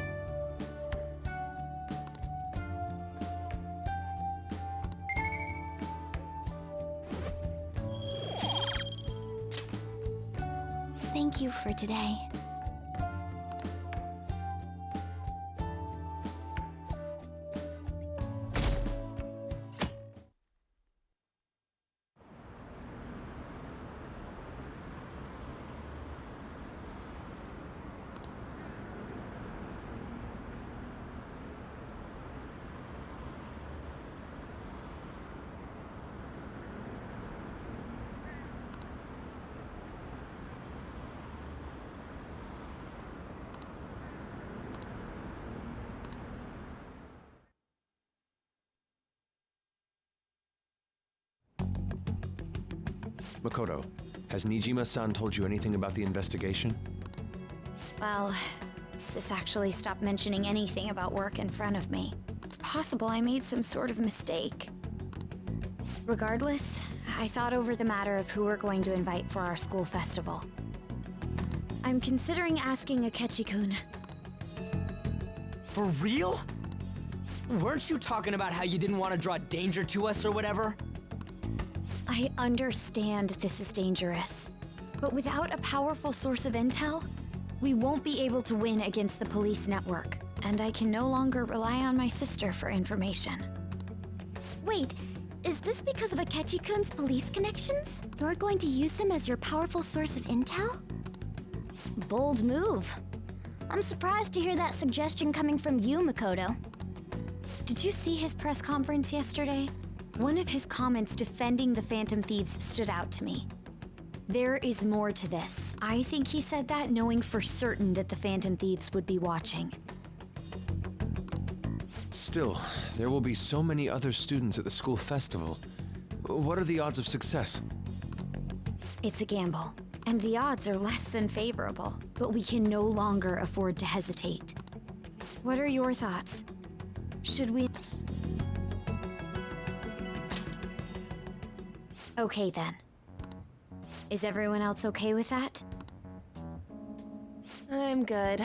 S5: Thank you for today.
S2: Makoto, has Nijima-san told you anything about the investigation?
S13: Well, Sis actually stopped mentioning anything about work in front of me. It's possible I made some sort of mistake. Regardless, I thought over the matter of who we're going to invite for our school festival. I'm considering asking Akechi-kun.
S7: For real? Weren't you talking about how you didn't want to draw danger to us or whatever?
S13: I understand this is dangerous, but without a powerful source of intel, we won't be able to win against the police network, and I can no longer rely on my sister for information.
S5: Wait, is this because of Akechi-kun's police connections? You're going to use him as your powerful source of intel? Bold move. I'm surprised to hear that suggestion coming from you, Makoto.
S13: Did you see his press conference yesterday? One of his comments defending the Phantom Thieves stood out to me. There is more to this. I think he said that knowing for certain that the Phantom Thieves would be watching.
S2: Still, there will be so many other students at the school festival. What are the odds of success?
S13: It's a gamble, and the odds are less than favorable, but we can no longer afford to hesitate. What are your thoughts? Should we... Okay then. Is everyone else okay with that?
S14: I'm good.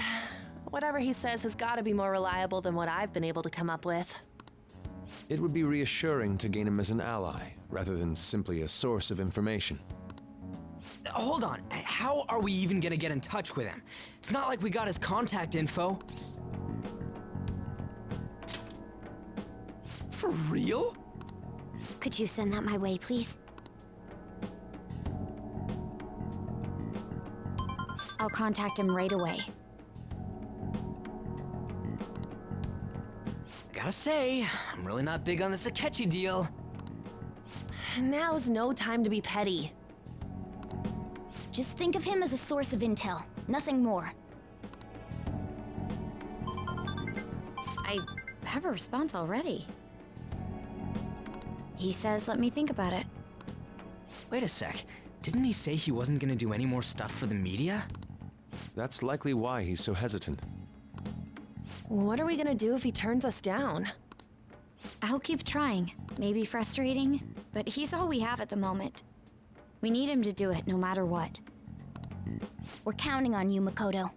S14: Whatever he says has got to be more reliable than what I've been able to come up with.
S2: It would be reassuring to gain him as an ally, rather than simply a source of information.
S7: Hold on, how are we even gonna get in touch with him? It's not like we got his contact info. For real?
S5: Could you send that my way, please?
S13: I'll contact him right away.
S7: Gotta say, I'm really not big on this Akechi deal.
S14: Now's no time to be petty.
S5: Just think of him as a source of intel, nothing more.
S13: I have a response already. He says let me think about it.
S7: Wait a sec, didn't he say he wasn't gonna do any more stuff for the media?
S2: That's likely why he's so hesitant.
S14: What are we gonna do if he turns us down?
S13: I'll keep trying. Maybe frustrating, but he's all we have at the moment. We need him to do it no matter what.
S5: We're counting on you, Makoto.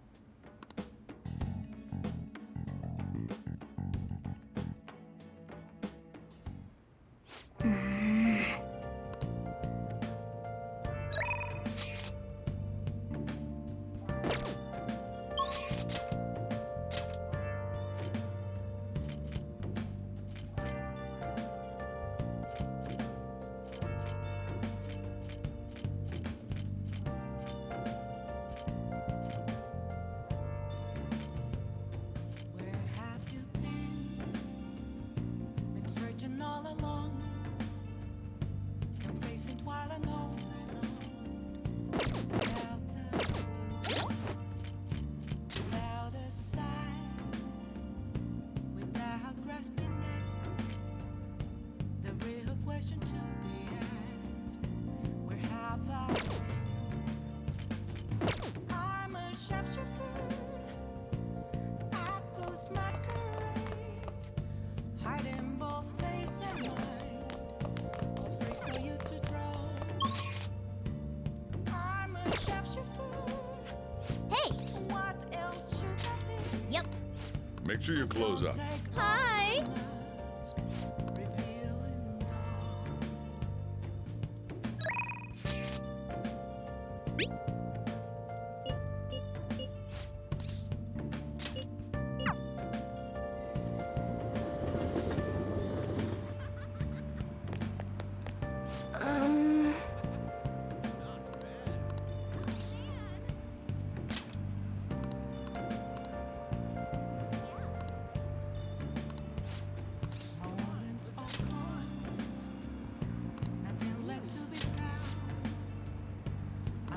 S22: Make sure you close up.
S5: Hi!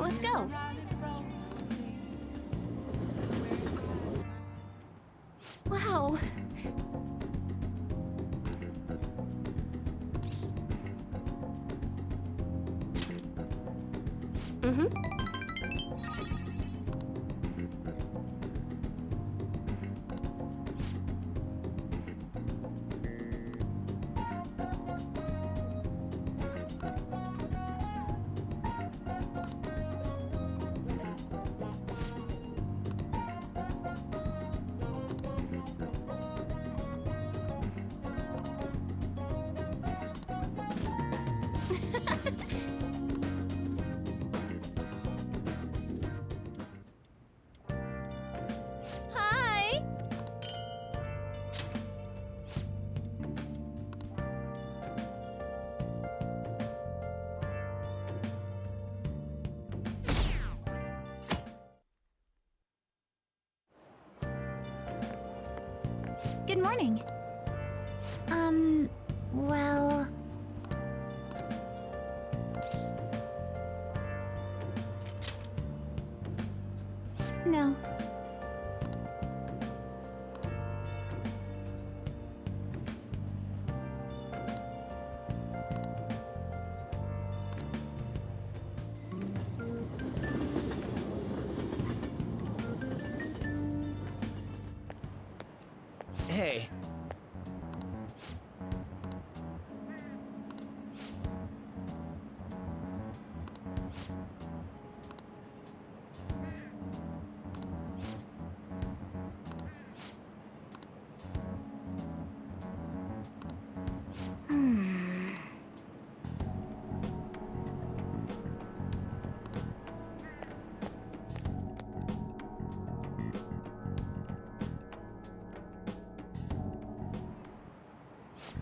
S5: Let's go. Wow. Good morning. Well... No.
S10: Hey.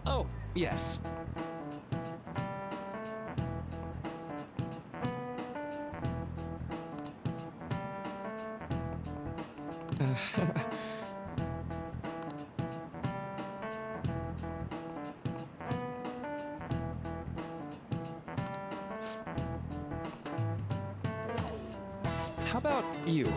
S7: Oh, yes. How about you?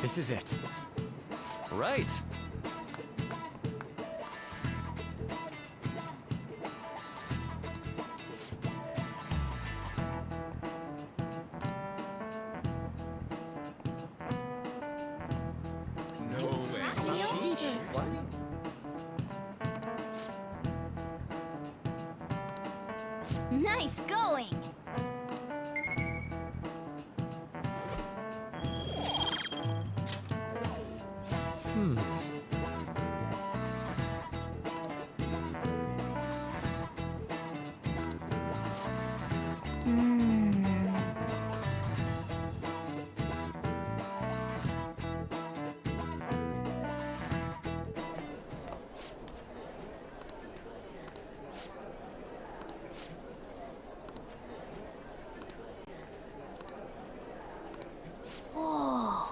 S7: This is it. Right.
S6: No way.
S5: Nice going! Whoa.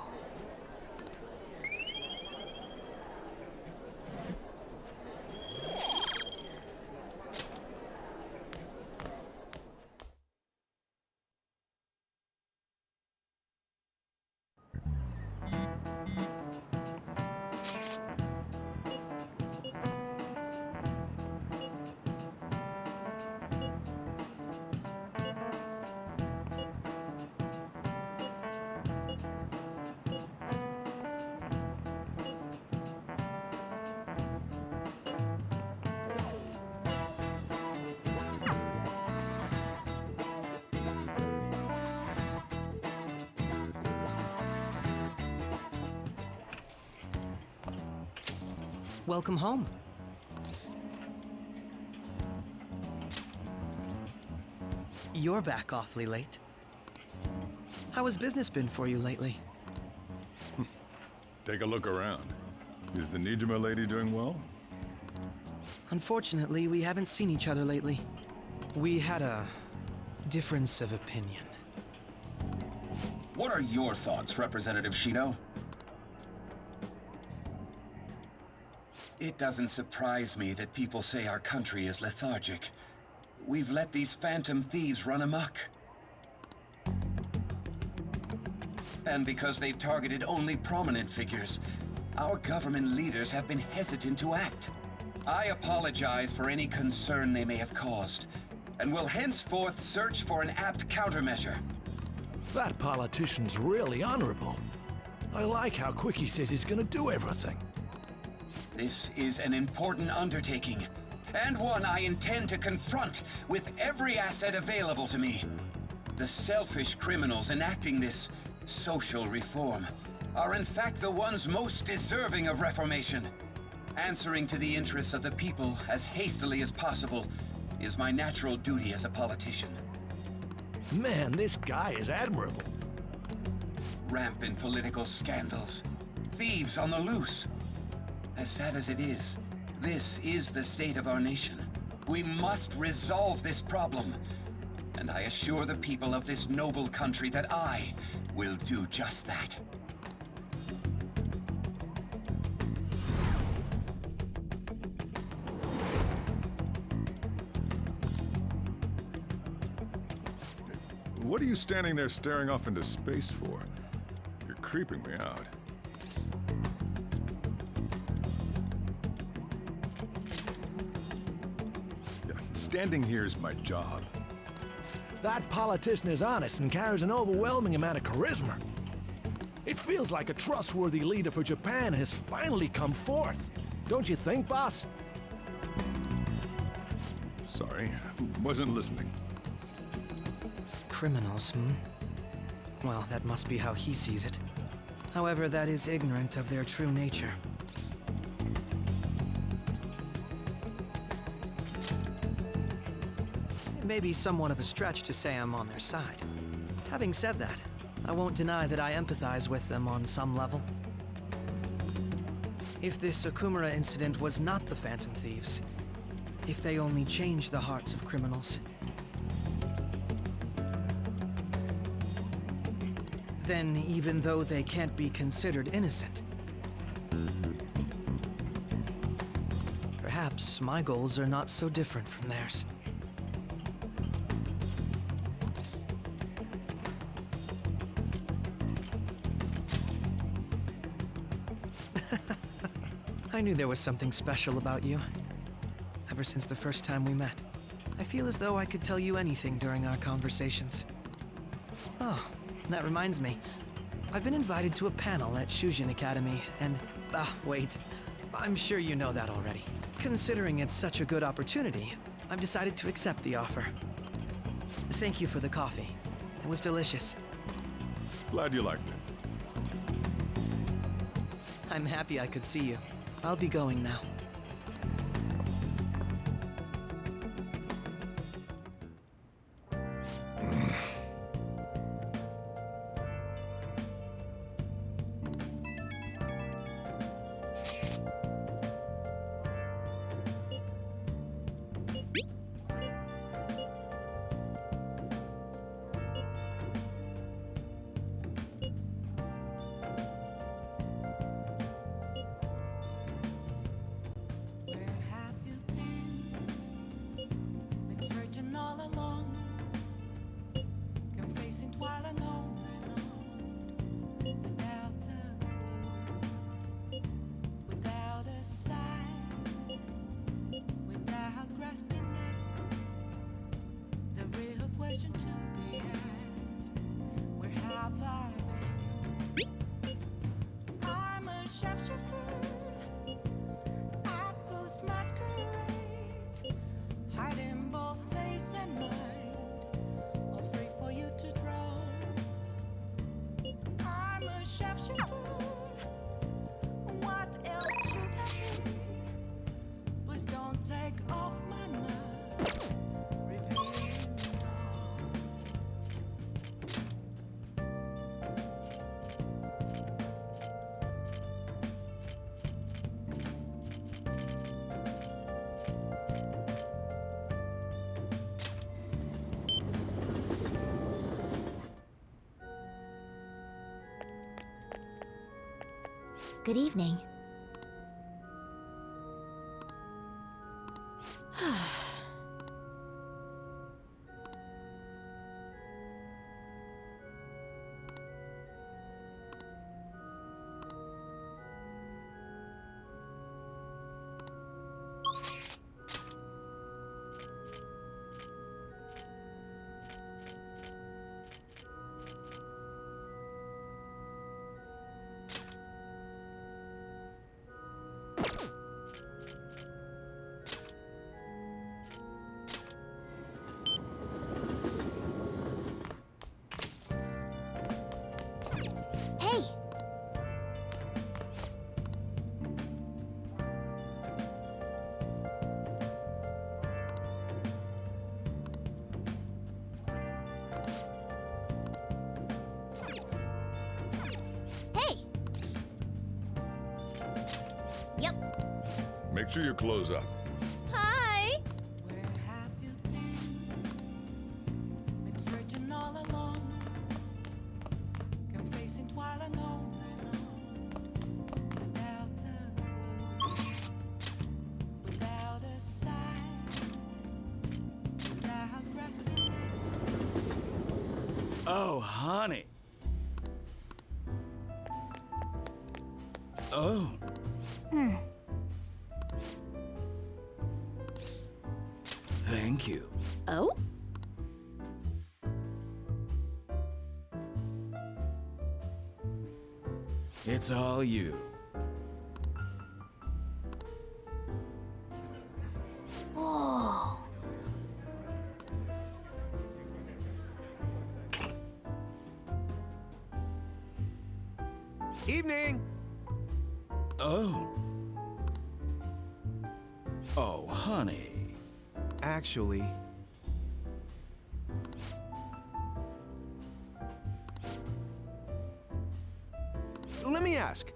S20: Welcome home. You're back awfully late. How has business been for you lately?
S9: Take a look around. Is the Nijima lady doing well?
S20: Unfortunately, we haven't seen each other lately. We had a difference of opinion.
S3: What are your thoughts, Representative Shido?
S12: It doesn't surprise me that people say our country is lethargic. We've let these phantom thieves run amok. And because they've targeted only prominent figures, our government leaders have been hesitant to act. I apologize for any concern they may have caused, and will henceforth search for an apt countermeasure.
S15: That politician's really honorable. I like how quick he says he's gonna do everything.
S12: This is an important undertaking, and one I intend to confront with every asset available to me. The selfish criminals enacting this social reform are in fact the ones most deserving of reformation. Answering to the interests of the people as hastily as possible is my natural duty as a politician.
S15: Man, this guy is admirable.
S12: Rampant political scandals. Thieves on the loose. As sad as it is, this is the state of our nation. We must resolve this problem. And I assure the people of this noble country that I will do just that.
S9: What are you standing there staring off into space for? You're creeping me out. Yeah, standing here is my job.
S15: That politician is honest and carries an overwhelming amount of charisma. It feels like a trustworthy leader for Japan has finally come forth. Don't you think, boss?
S9: Sorry, wasn't listening.
S20: Criminals, Well, that must be how he sees it. However, that is ignorant of their true nature. It may be somewhat of a stretch to say I'm on their side. Having said that, I won't deny that I empathize with them on some level. If this Okumura incident was not the Phantom Thieves, if they only changed the hearts of criminals, then even though they can't be considered innocent, perhaps my goals are not so different from theirs. I knew there was something special about you, ever since the first time we met. I feel as though I could tell you anything during our conversations. Oh, that reminds me. I've been invited to a panel at Shujin Academy, and... wait. I'm sure you know that already. Considering it's such a good opportunity, I've decided to accept the offer. Thank you for the coffee. It was delicious.
S9: Glad you liked it.
S20: I'm happy I could see you. I'll be going now.
S5: Good evening.
S9: Make sure you close up.
S1: Hi!
S6: Where have you been searching all along, come facing twilight on and on, without a clue, without a sign, without grasping.
S19: Oh, honey. Oh. Thank you.
S11: Oh?
S19: It's all you.
S5: Whoa.
S2: Evening!
S19: Oh. Oh, honey.
S2: Actually... Let me ask.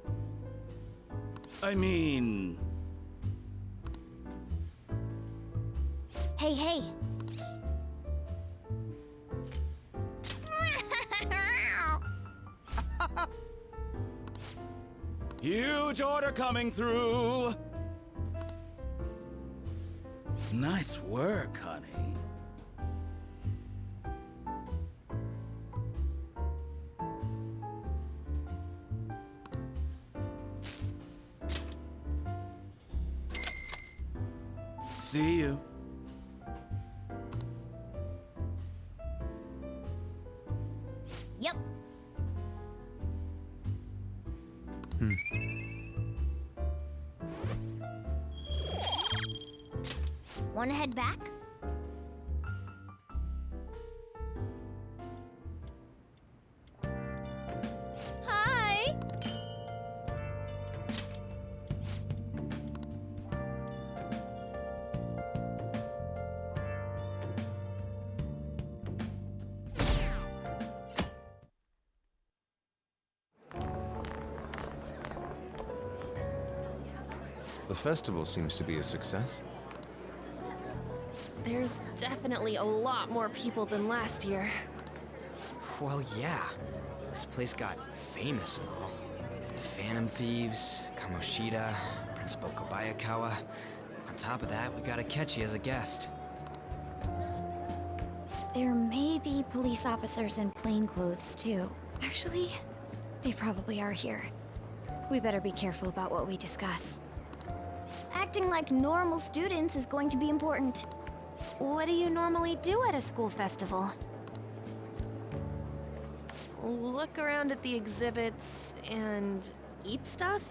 S19: I mean...
S5: Hey, hey.
S19: Huge order coming through. Nice work, honey. See you.
S5: Yep. Wanna head back?
S1: Hi!
S2: The festival seems to be a success.
S14: There's definitely a lot more people than last year.
S7: Well, yeah. This place got famous and all. The Phantom Thieves, Kamoshida, Principal Kobayakawa. On top of that, we got Akechi as a guest.
S13: There may be police officers in plainclothes, too. Actually, they probably are here. We better be careful about what we discuss.
S5: Acting like normal students is going to be important.
S11: What do you normally do at a school festival?
S14: Look around at the exhibits and eat stuff?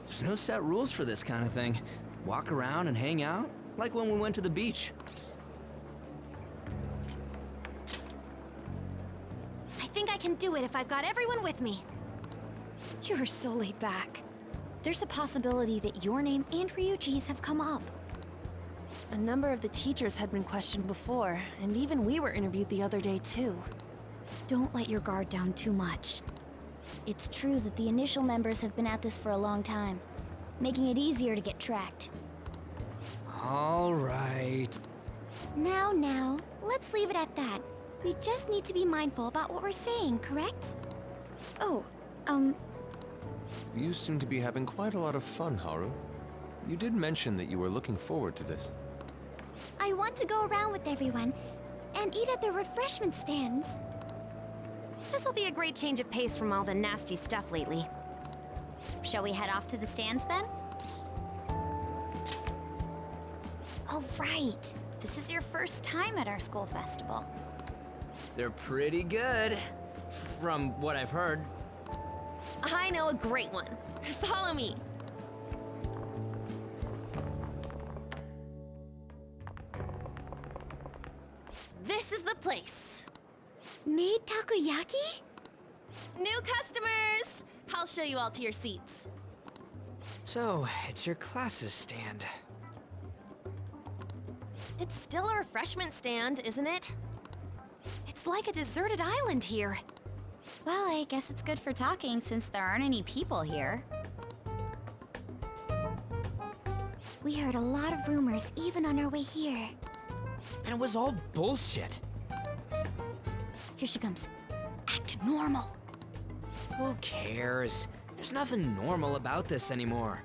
S7: There's no set rules for this kind of thing. Walk around and hang out, like when we went to the beach.
S11: I think I can do it if I've got everyone with me.
S13: You're so laid back. There's a possibility that your name and Ryuji's have come up.
S14: A number of the teachers had been questioned before, and even we were interviewed the other day too.
S13: Don't let your guard down too much.
S5: It's true that the initial members have been at this for a long time, making it easier to get tracked.
S7: All right.
S5: Now, let's leave it at that. We just need to be mindful about what we're saying, correct?
S13: Oh,
S2: You seem to be having quite a lot of fun, Haru. You did mention that you were looking forward to this.
S5: I want to go around with everyone and eat at the refreshment stands.
S11: This'll be a great change of pace from all the nasty stuff lately.
S1: Shall we head off to the stands then?
S5: Oh, right.
S1: This is your first time at our school festival.
S7: They're pretty good, from what I've heard.
S14: I know a great one. Follow me. This is the place.
S5: Made takoyaki?
S14: New customers! I'll show you all to your seats.
S7: So, it's your class's stand.
S14: It's still a refreshment stand, isn't it?
S11: It's like a deserted island here.
S1: Well, I guess it's good for talking since there aren't any people here.
S5: We heard a lot of rumors even on our way here.
S7: And it was all bullshit.
S5: Here she comes. Act normal.
S7: Who cares? There's nothing normal about this anymore.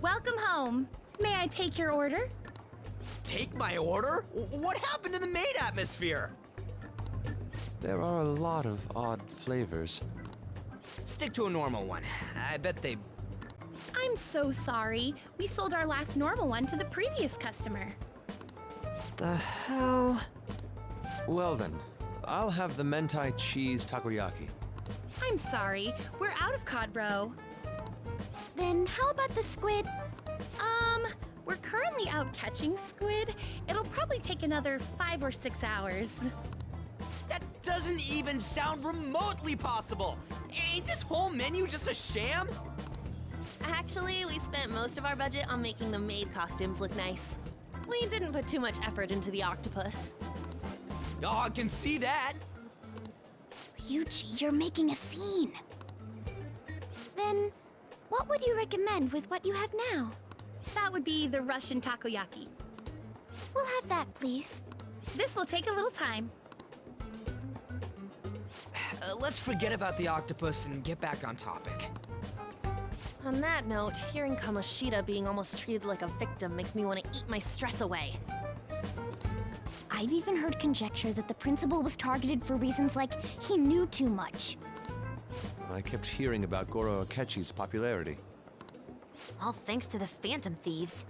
S1: Welcome home. May I take your order?
S7: Take my order? What happened to the maid atmosphere?
S2: There are a lot of odd flavors.
S7: Stick to a normal one. I bet they...
S1: I'm so sorry. We sold our last normal one to the previous customer.
S7: The hell?
S2: Well then, I'll have the mentai cheese takoyaki.
S1: I'm sorry. We're out of cod roe.
S5: Then how about the squid?
S1: We're currently out catching squid. It'll probably take another 5 or 6 hours.
S7: That doesn't even sound remotely possible. Ain't this whole menu just a sham?
S14: Actually, we spent most of our budget on making the maid costumes look nice. We didn't put too much effort into the octopus.
S7: Oh, I can see that.
S5: Ryuji, you're making a scene. Then, what would you recommend with what you have now?
S1: That would be the Russian takoyaki.
S5: We'll have that, please.
S1: This will take a little time.
S7: Let's forget about the octopus and get back on topic.
S14: On that note, hearing Kamoshida being almost treated like a victim makes me want to eat my stress away.
S5: I've even heard conjecture that the principal was targeted for reasons like he knew too much.
S2: I kept hearing about Goro Akechi's popularity.
S11: All thanks to the Phantom Thieves.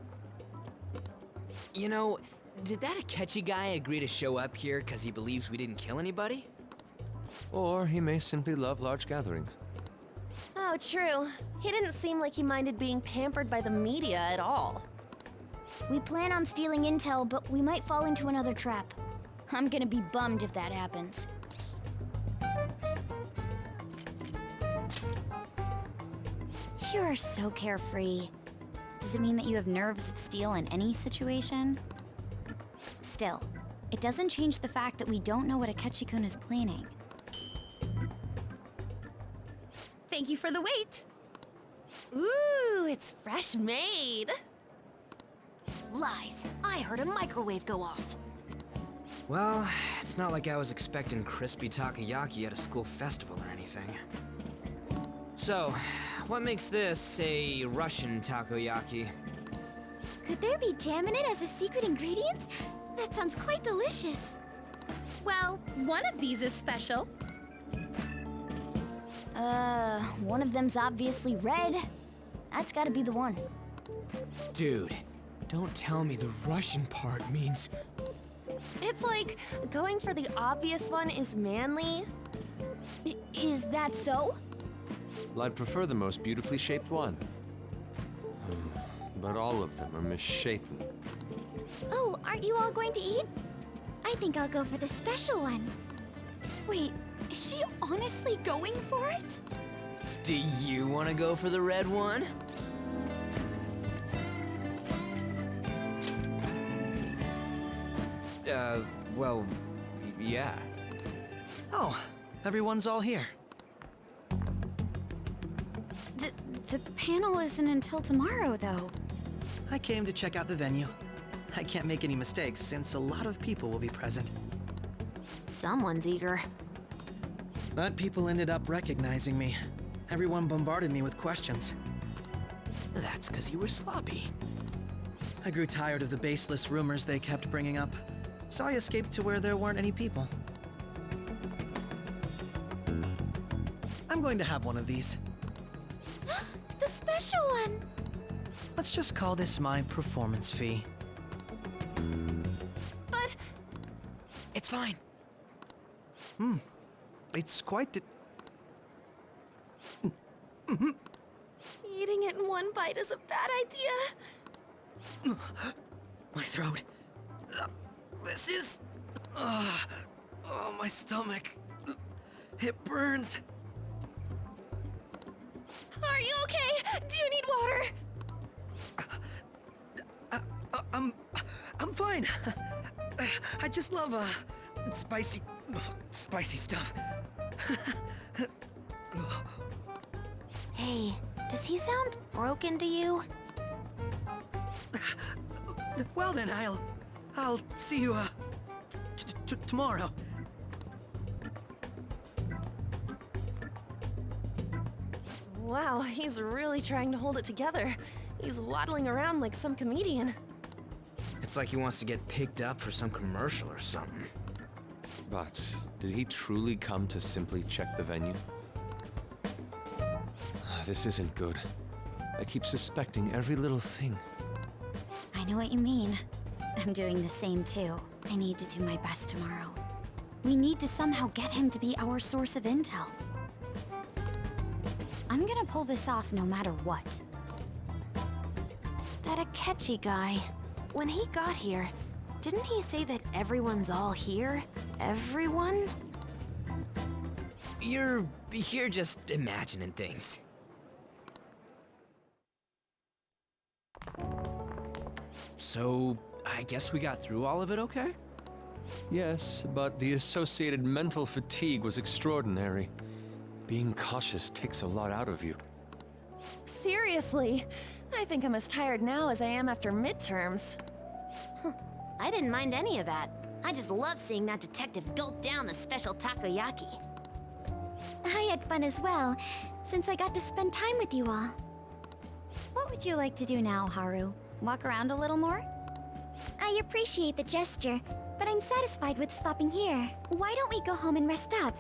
S7: You know, did that Akechi guy agree to show up here because he believes we didn't kill anybody?
S2: Or he may simply love large gatherings.
S14: Oh, true. He didn't seem like he minded being pampered by the media at all.
S5: We plan on stealing intel, but we might fall into another trap. I'm gonna be bummed if that happens.
S13: You are so carefree. Does it mean that you have nerves of steel in any situation? Still, it doesn't change the fact that we don't know what Akechi-kun is planning.
S1: Thank you for the wait.
S14: Ooh, it's fresh made.
S5: Lies. I heard a microwave go off.
S7: Well, it's not like I was expecting crispy takoyaki at a school festival or anything. So, what makes this a Russian takoyaki?
S5: Could there be jam in it as a secret ingredient? That sounds quite delicious.
S1: Well, one of these is special.
S5: One of them's obviously red. That's gotta be the one.
S7: Dude, don't tell me the Russian part means...
S14: It's like going for the obvious one is manly.
S5: Is that so?
S2: Well, I'd prefer the most beautifully shaped one. But all of them are misshapen.
S5: Oh, aren't you all going to eat? I think I'll go for the special one.
S13: Wait, is she honestly going for it?
S7: Do you want to go for the red one? Well, yeah.
S20: Oh, everyone's all here.
S13: The panel isn't until tomorrow, though.
S20: I came to check out the venue. I can't make any mistakes since a lot of people will be present.
S11: Someone's eager.
S20: But people ended up recognizing me. Everyone bombarded me with questions.
S7: That's because you were sloppy.
S20: I grew tired of the baseless rumors they kept bringing up, so I escaped to where there weren't any people. I'm going to have one of these.
S5: The special one!
S20: Let's just call this my performance fee.
S14: But...
S20: It's fine. It's quite the...
S14: Eating it in one bite is a bad idea.
S20: My throat. This is... oh, my stomach. It burns.
S14: Are you okay? Do you need water?
S20: I'm fine. I just love, spicy stuff.
S11: Hey, does he sound broken to you?
S10: Well then, I'll see you, tomorrow.
S14: Wow, he's really trying to hold it together. He's waddling around like some comedian.
S7: It's like he wants to get picked up for some commercial or something.
S2: But did he truly come to simply check the venue? This isn't good. I keep suspecting every little thing.
S13: I know what you mean. I'm doing the same too. I need to do my best tomorrow. We need to somehow get him to be our source of intel. I'm gonna pull this off no matter what.
S11: That Akechi guy. When he got here, didn't he say that everyone's all here? Everyone?
S7: You're just imagining things. So, I guess we got through all of it okay?
S2: Yes, but the associated mental fatigue was extraordinary. Being cautious takes a lot out of you.
S14: Seriously, I think I'm as tired now as I am after midterms.
S5: I didn't mind any of that. I just love seeing that detective gulp down the special takoyaki.
S13: I had fun as well, since I got to spend time with you all. What would you like to do now, Haru? Walk around a little more? I appreciate the gesture, but I'm satisfied with stopping here. Why don't we go home and rest up?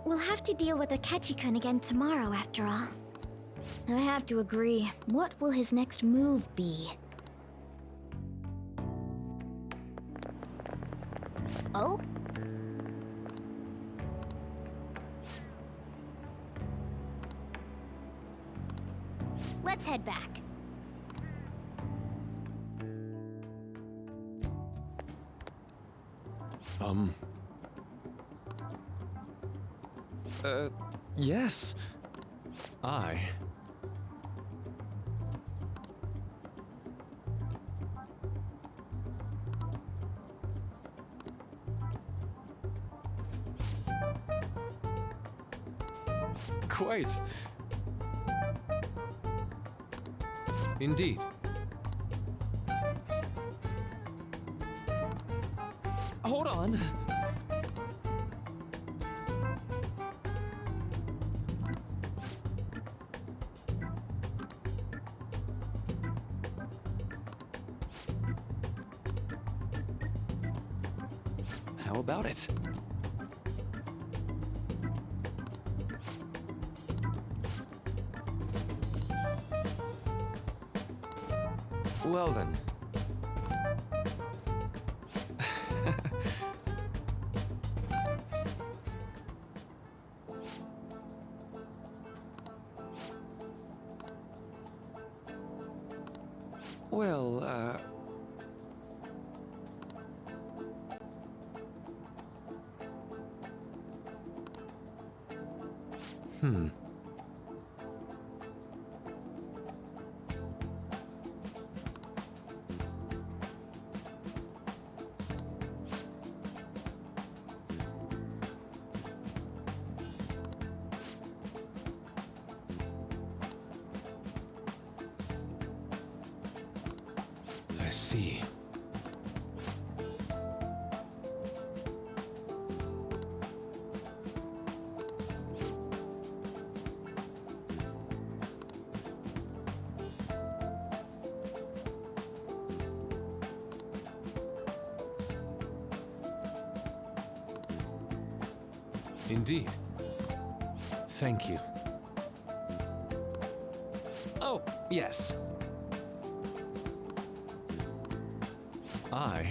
S13: We'll have to deal with Akechi-kun again tomorrow, after all. I have to agree. What will his next move be? Oh? Let's head back.
S2: Yes. Quite. Indeed.
S7: Hold on.
S2: How about it? Well then. Well, I see. Indeed. Thank you. Oh, yes. I...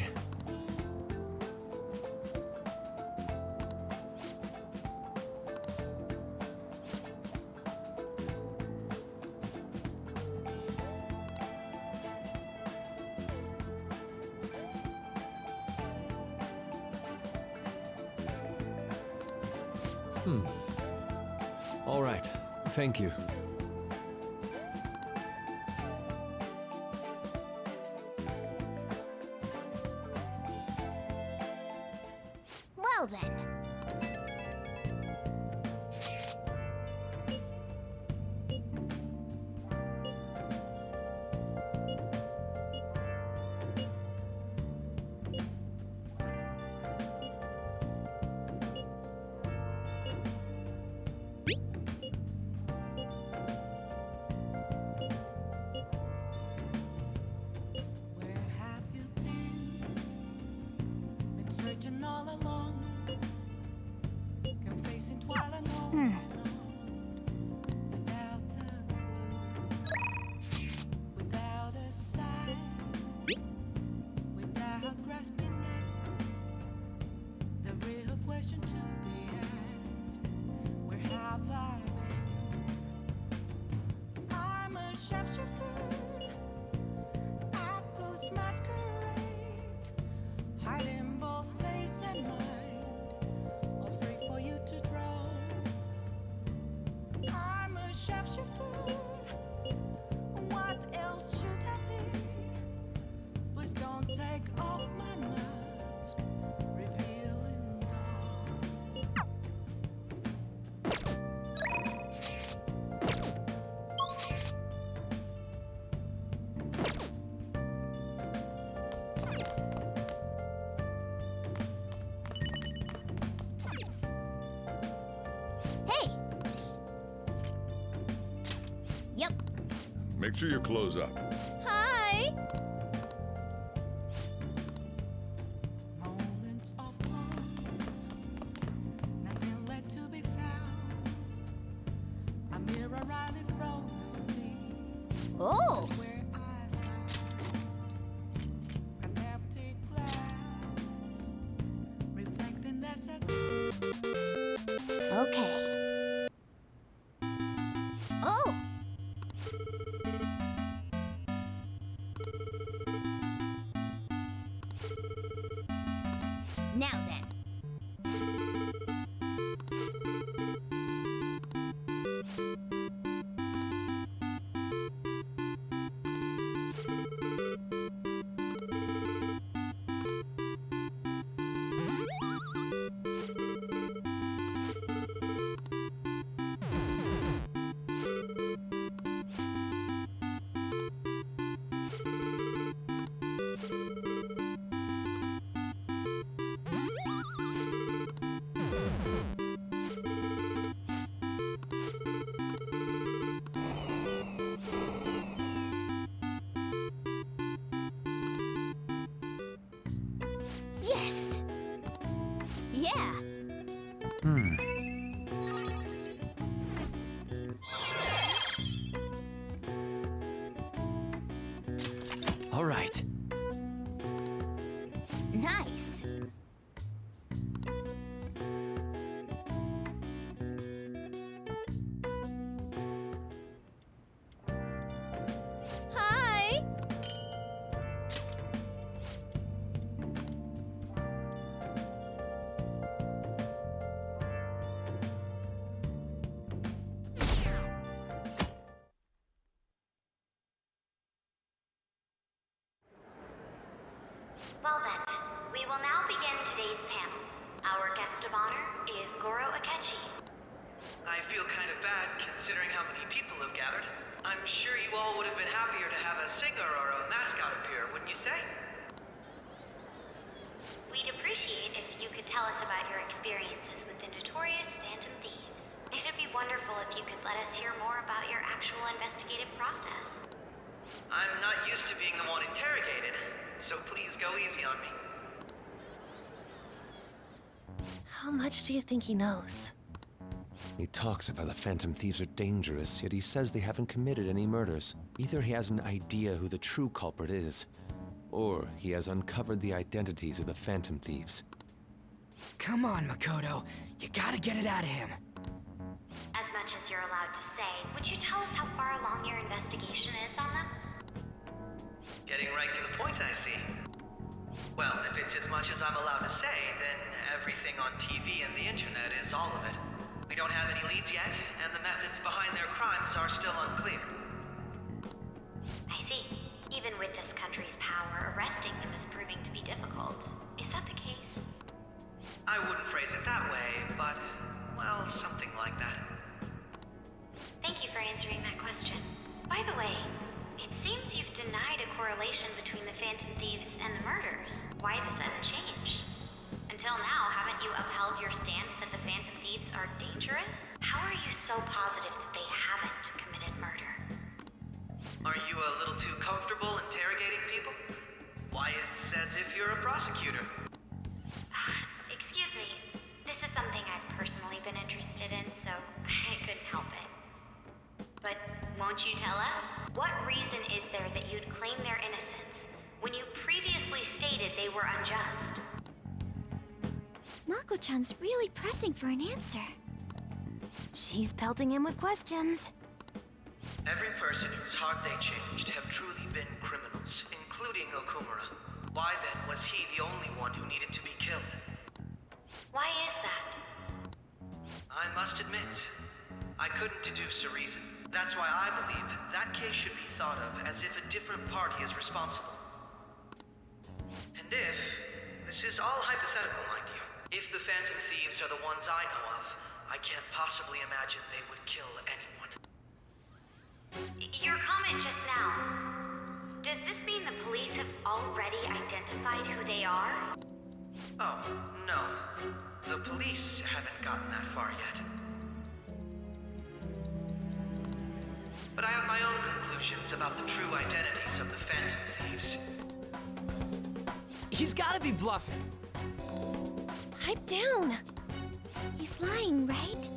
S2: All right. Thank you.
S5: Well then.
S6: searching all along, confessing while alone, without a clue, without a sign, without grasping it. The real question to be asked: where have I been? I'm a sharpshooter at Ghost Masquerade, hiding both face and mind, all free for you to draw. I'm a sharpshooter. What else should I be? Please don't take off my mask, revealing dawn.
S1: Hey! Yep.
S9: Make sure you close up.
S1: Hi!
S6: Moments of calm, nothing left to be found. A mirror right in front of me.
S1: Oh!
S6: That's where I found an empty glass, reflecting that's a
S1: Okay. Oh! Now then. Yes! Yeah!
S2: All right.
S1: Nice! Hi!
S8: Well then, we will now begin today's panel. Our guest of honor is Goro Akechi.
S17: I feel kind of bad considering how many people have gathered. I'm sure you all would have been happier to have a singer or a mascot appear, wouldn't you say?
S8: We'd appreciate if you could tell us about your experiences with the notorious Phantom Thieves. It'd be wonderful if you could let us hear more about your actual investigative process.
S17: I'm not used to being the one interrogated, so please go easy on me.
S14: How much do you think he knows?
S2: He talks about the Phantom Thieves are dangerous, yet he says they haven't committed any murders. Either he has an idea who the true culprit is, or he has uncovered the identities of the Phantom Thieves.
S7: Come on, Makoto. You gotta get it out of him.
S8: As much as you're allowed to say, would you tell us how far along your investigation is on them?
S17: Getting right to the point, I see. Well, if it's as much as I'm allowed to say, then everything on TV and the internet is all of it. We don't have any leads yet, and the methods behind their crimes are still unclear.
S8: I see. Even with this country's power, arresting them is proving to be difficult. Is that the case?
S17: I wouldn't phrase it that way, but, well, something like that.
S8: Thank you for answering that question. By the way, it seems you've denied a correlation between the Phantom Thieves and the murders. Why the sudden change? Until now, haven't you upheld your stance that the Phantom Thieves are dangerous? How are you so positive that they haven't committed murder?
S17: Aren't you a little too comfortable interrogating people? Why, it's as if you're a prosecutor.
S13: Mako-chan's really pressing for an answer.
S11: She's pelting him with questions.
S17: Every person whose heart they changed have truly been criminals, including Okumura. Why then was he the only one who needed to be killed?
S8: Why is that?
S17: I must admit, I couldn't deduce a reason. That's why I believe that case should be thought of as if a different party is responsible. And if, this is all hypothetical, mind you, if the Phantom Thieves are the ones I know of, I can't possibly imagine they would kill anyone.
S8: Your comment just now, does this mean the police have already identified who they are?
S17: Oh, no. The police haven't gotten that far yet. But I have my own conclusions about the true identities of the Phantom Thieves.
S7: He's gotta be bluffing.
S13: Pipe down. He's lying, right?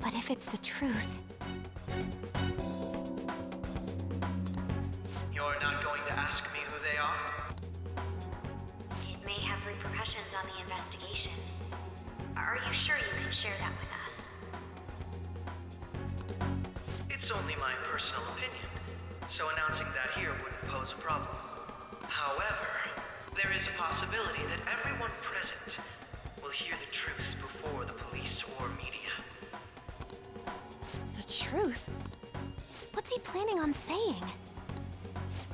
S13: But if it's the truth...
S17: You're not going to ask me who they are?
S8: It may have repercussions on the investigation. Are you sure you can share that with us?
S17: It's only my personal opinion, so announcing that here wouldn't pose a problem. However, there is a possibility that everyone present will hear the truth before the police or media.
S13: The truth? What's he planning on saying?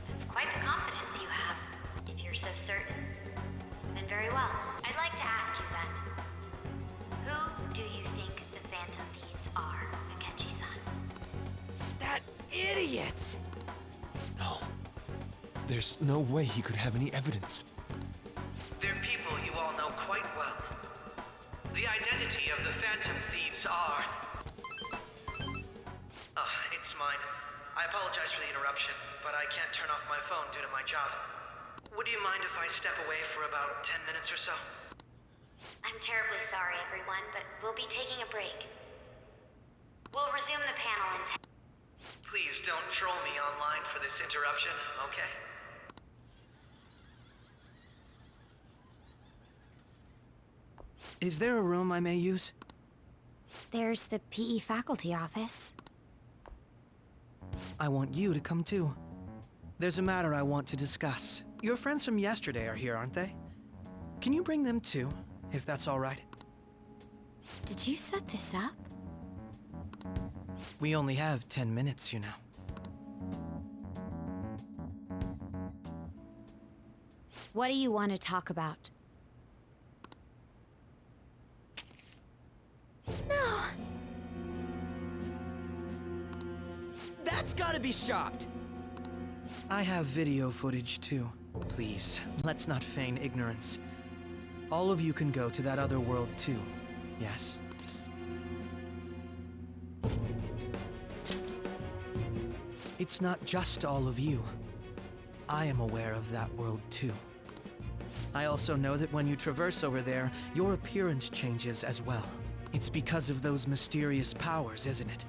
S8: That's quite the confidence you have. If you're so certain, then very well. I'd like to ask you then, who do you think the Phantom Thieves are, Akechi-san?
S7: That idiot!
S2: No. There's no way he could have any evidence.
S17: They're people you all know quite well. The identity of the Phantom Thieves are... it's mine. I apologize for the interruption, but I can't turn off my phone due to my job. Would you mind if I step away for about 10 minutes or so?
S8: I'm terribly sorry, everyone, but we'll be taking a break. We'll resume the panel in 10...
S17: Please don't troll me online for this interruption, okay?
S20: Is there a room I may use?
S13: There's the PE faculty office.
S20: I want you to come too. There's a matter I want to discuss. Your friends from yesterday are here, aren't they? Can you bring them too, if that's all right?
S13: Did you set this up?
S20: We only have 10 minutes, you know.
S13: What do you want to talk about?
S7: No! That's gotta be shocked!
S20: I have video footage too. Please, let's not feign ignorance. All of you can go to that other world too, yes? It's not just all of you. I am aware of that world too. I also know that when you traverse over there, your appearance changes as well. It's because of those mysterious powers, isn't it?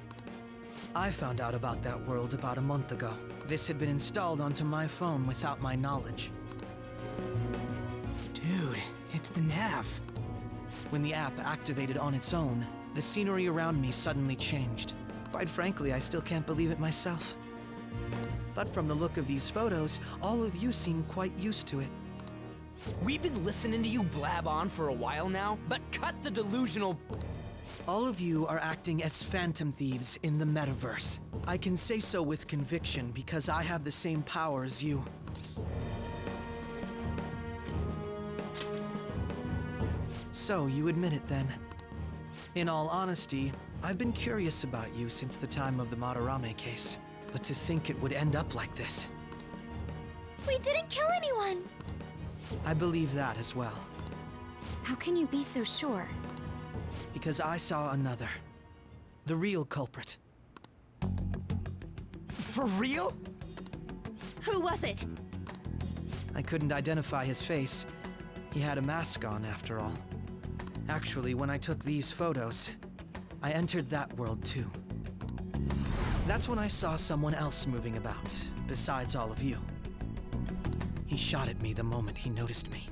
S20: I found out about that world about a month ago. This had been installed onto my phone without my knowledge. Dude, it's the nav. When the app activated on its own, the scenery around me suddenly changed. Quite frankly, I still can't believe it myself. But from the look of these photos, all of you seem quite used to it.
S7: We've been listening to you blab on for a while now, but cut the delusional...
S20: All of you are acting as Phantom Thieves in the metaverse. I can say so with conviction because I have the same power as you. So, you admit it then. In all honesty, I've been curious about you since the time of the Madarame case. But to think it would end up like this.
S13: We didn't kill anyone!
S20: I believe that as well.
S13: How can you be so sure?
S20: Because I saw another. The real culprit.
S7: For real?
S13: Who was it?
S20: I couldn't identify his face. He had a mask on, after all. Actually, when I took these photos, I entered that world too. That's when I saw someone else moving about, besides all of you. He shot at me the moment he noticed me.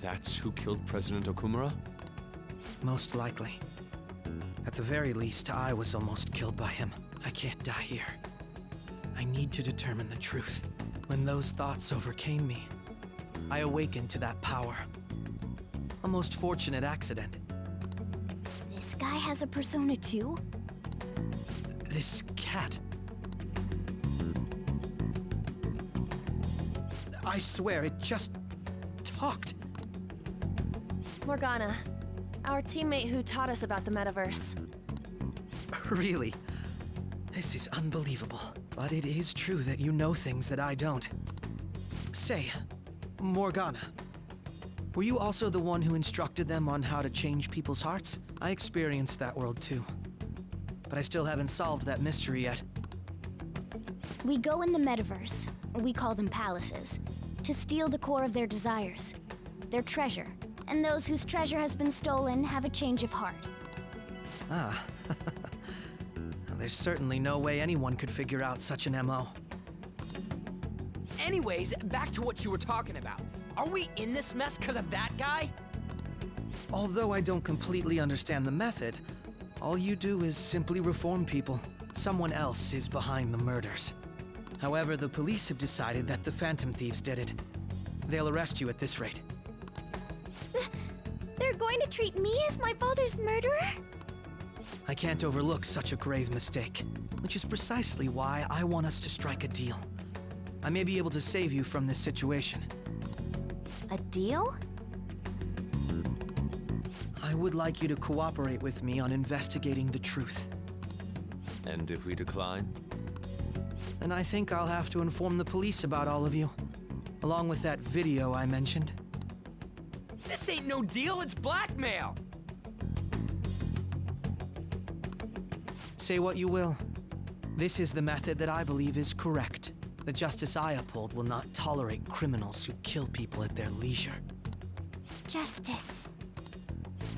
S2: That's who killed President Okumura?
S10: Most likely. At the very least, I was almost killed by him. I can't die here. I need to determine the truth. When those thoughts overcame me, I awakened to that power. A most fortunate accident.
S5: This guy has a persona too?
S10: This cat. I swear, it just talked.
S14: Morgana, our teammate who taught us about the metaverse.
S10: Really? This is unbelievable. But it is true that you know things that I don't. Say, Morgana, were you also the one who instructed them on how to change people's hearts? I experienced that world too. But I still haven't solved that mystery yet.
S5: We go in the metaverse, we call them palaces, to steal the core of their desires, their treasure. And those whose treasure has been stolen have a change of heart.
S10: Ah. There's certainly no way anyone could figure out such an MO.
S7: Anyways, back to what you were talking about. Are we in this mess because of that guy?
S10: Although I don't completely understand the method, all you do is simply reform people. Someone else is behind the murders. However, the police have decided that the Phantom Thieves did it. They'll arrest you at this rate.
S5: They're going to treat me as my father's murderer?
S10: I can't overlook such a grave mistake, which is precisely why I want us to strike a deal. I may be able to save you from this situation.
S5: A deal?
S10: I would like you to cooperate with me on investigating the truth.
S2: And if we decline?
S10: Then I think I'll have to inform the police about all of you, along with that video I mentioned.
S7: This ain't no deal, it's blackmail!
S10: Say what you will. This is the method that I believe is correct. The justice I uphold will not tolerate criminals who kill people at their leisure.
S5: Justice.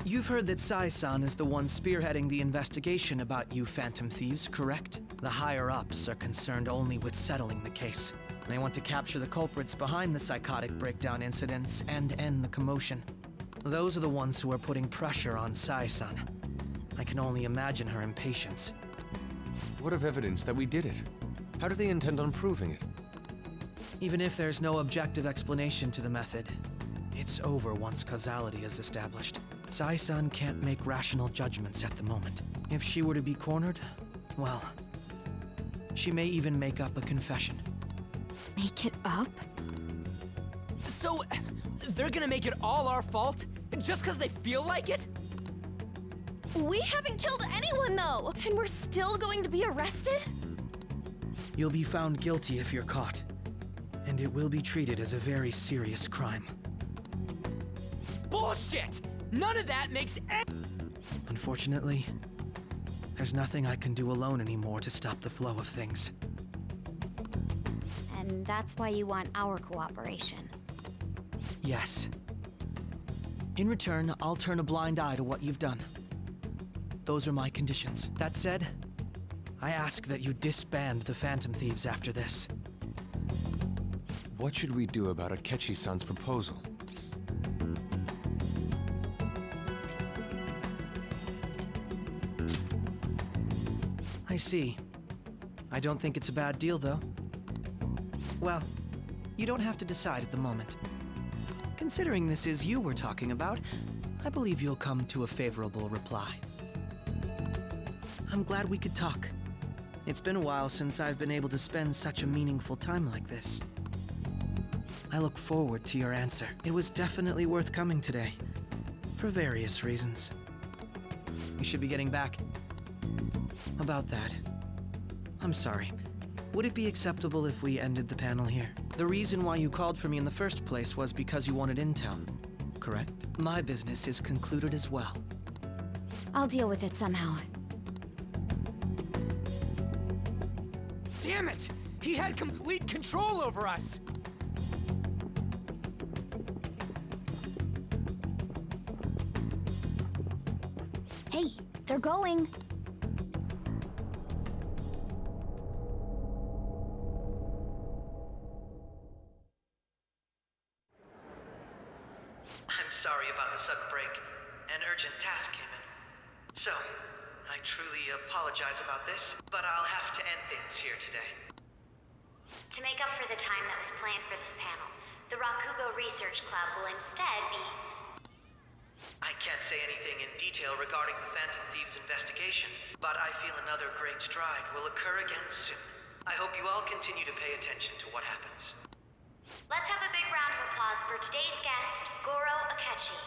S10: You've heard that Sai-san is the one spearheading the investigation about you Phantom Thieves, correct? The higher-ups are concerned only with settling the case. They want to capture the culprits behind the psychotic breakdown incidents and end the commotion. Those are the ones who are putting pressure on Sai-san. I can only imagine her impatience.
S2: What of evidence that we did it? How do they intend on proving it?
S10: Even if there's no objective explanation to the method, it's over once causality is established. Sai-san can't make rational judgments at the moment. If she were to be cornered, well, she may even make up a confession.
S11: Make it up?
S7: So, they're gonna make it all our fault? Just because they feel like it?
S14: We haven't killed anyone though! And we're still going to be arrested?
S10: You'll be found guilty if you're caught. And it will be treated as a very serious crime.
S7: Bullshit! None of that makes
S10: Unfortunately, there's nothing I can do alone anymore to stop the flow of things.
S13: And that's why you want our cooperation.
S10: Yes. In return, I'll turn a blind eye to what you've done. Those are my conditions. That said, I ask that you disband the Phantom Thieves after this.
S2: What should we do about Akechi-san's proposal?
S10: I see. I don't think it's a bad deal, though. Well, you don't have to decide at the moment. Considering this is you we're talking about, I believe you'll come to a favorable reply. I'm glad we could talk. It's been a while since I've been able to spend such a meaningful time like this. I look forward to your answer. It was definitely worth coming today, for various reasons. We should be getting back. About that, I'm sorry. Would it be acceptable if we ended the panel here? The reason why you called for me in the first place was because you wanted intel, correct? My business is concluded as well.
S13: I'll deal with it somehow.
S7: Damn it! He had complete control over us!
S5: Hey, they're going.
S17: I'm sorry about the sudden break. An urgent task came in. So, I truly apologize about this, but I'll have to end things here today.
S8: To make up for the time that was planned for this panel, the Rakugo Research Club will instead be...
S17: I can't say anything in detail regarding the Phantom Thieves investigation, but I feel another great stride will occur again soon. I hope you all continue to pay attention to what happens.
S8: Let's have a big round of applause for today's guest, Goro Akechi.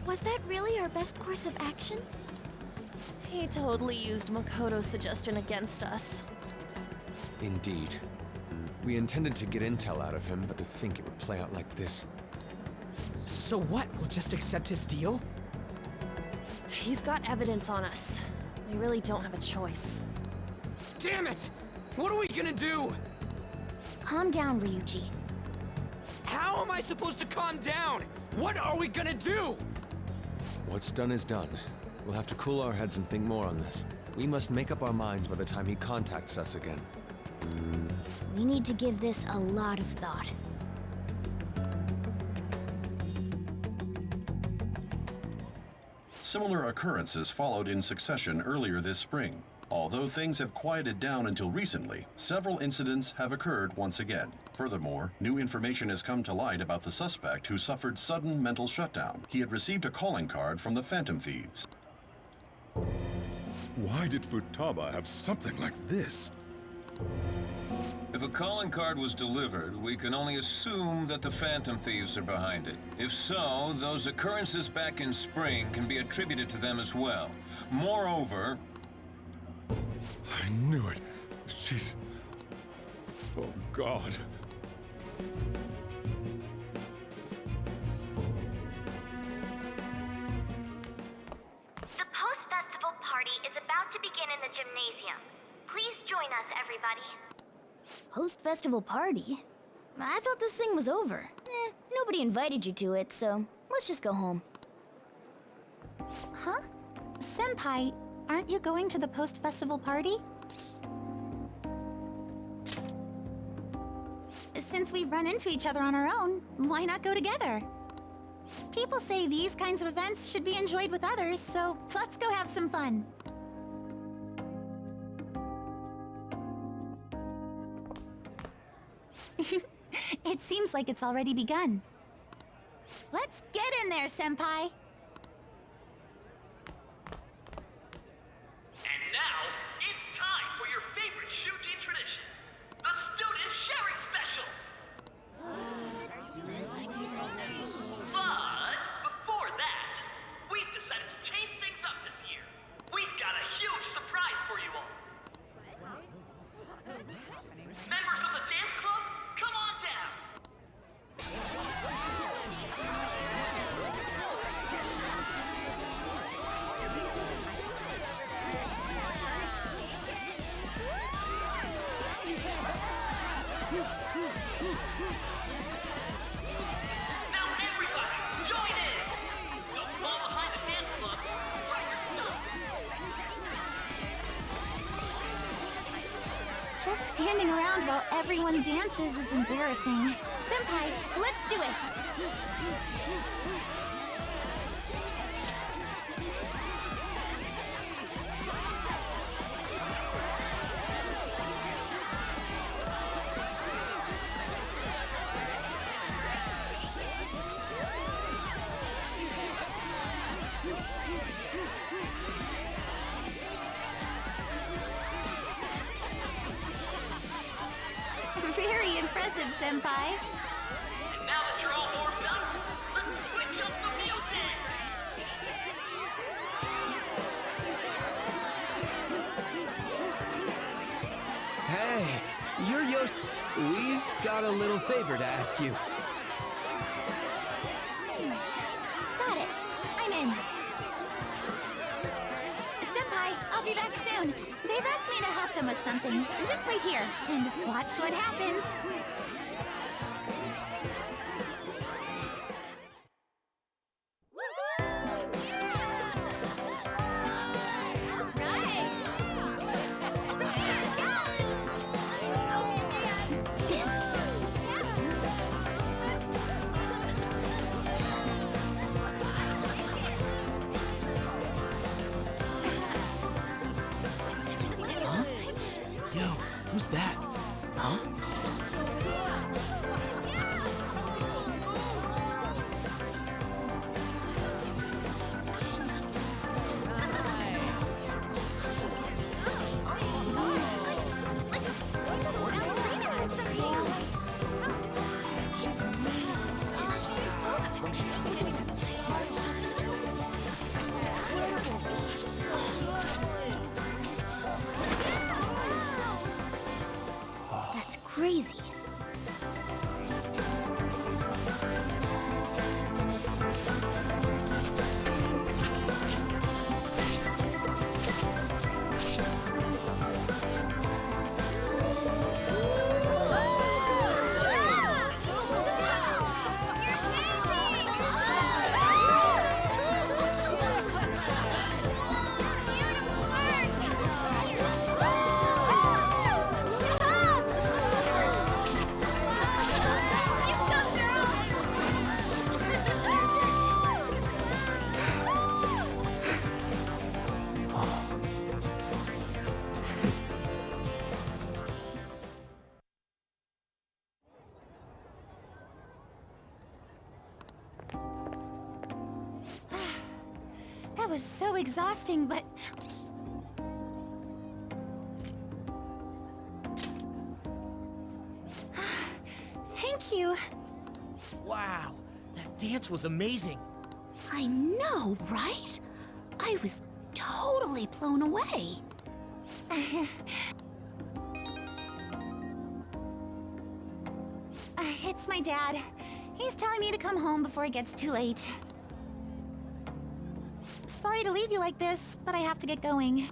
S5: Was that really our best course of action?
S14: He totally used Makoto's suggestion against us.
S2: Indeed. We intended to get intel out of him, but to think it would play out like this.
S7: So what? We'll just accept his deal?
S14: He's got evidence on us. We really don't have a choice.
S7: Damn it! What are we gonna do?
S5: Calm down, Ryuji.
S7: How am I supposed to calm down? What are we gonna do?
S2: What's done is done. We'll have to cool our heads and think more on this. We must make up our minds by the time he contacts us again.
S5: We need to give this a lot of thought.
S3: Similar occurrences followed in succession earlier this spring. Although things have quieted down until recently, several incidents have occurred once again. Furthermore, new information has come to light about the suspect who suffered sudden mental shutdown. He had received a calling card from the Phantom Thieves.
S9: Why did Futaba have something like this?
S16: If a calling card was delivered, we can only assume that the Phantom Thieves are behind it. If so, those occurrences back in spring can be attributed to them as well. Moreover...
S9: I knew it. She's... Oh, God.
S8: The post-festival party is about to begin in the gymnasium. Please join us, everybody.
S5: Post-festival party? I thought this thing was over. Nobody invited you to it, so let's just go home.
S1: Huh? Senpai, aren't you going to the post-festival party? Since we've run into each other on our own, why not go together? People say these kinds of events should be enjoyed with others, so let's go have some fun. It seems like it's already begun. Let's get in there, Senpai!
S17: And now, it's time for your favorite Shujin tradition, the Student Sharing Special! But before that, we've decided to change things up this year. We've got a huge surprise for you all. Members of the dance club, come on down! Now everybody, join in! Don't fall behind the dance club, right your stuff!
S1: Just standing around while everyone dances is embarrassing. Senpai, let's do it! Very impressive, Senpai.
S17: And now that you're all warmed up, let's switch up the music!
S7: Hey, you're Yoshi. We've got a little favor to ask you.
S1: Got it. I'm in. Senpai, I'll be back soon. They've asked me to help them with something. Just wait here and watch what happens.
S19: was that? Huh?
S5: That's crazy.
S1: That was so exhausting, but... Thank you.
S4: Wow, that dance was amazing.
S1: I know, right? I was totally blown away. It's my dad. He's telling me to come home before it gets too late. Sorry to leave you like this, but I have to get going.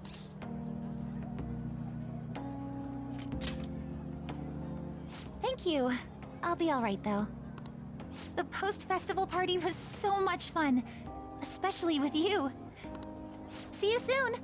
S1: Thank you. I'll be all right, though. The post-festival party was so much fun, especially with you. See you soon!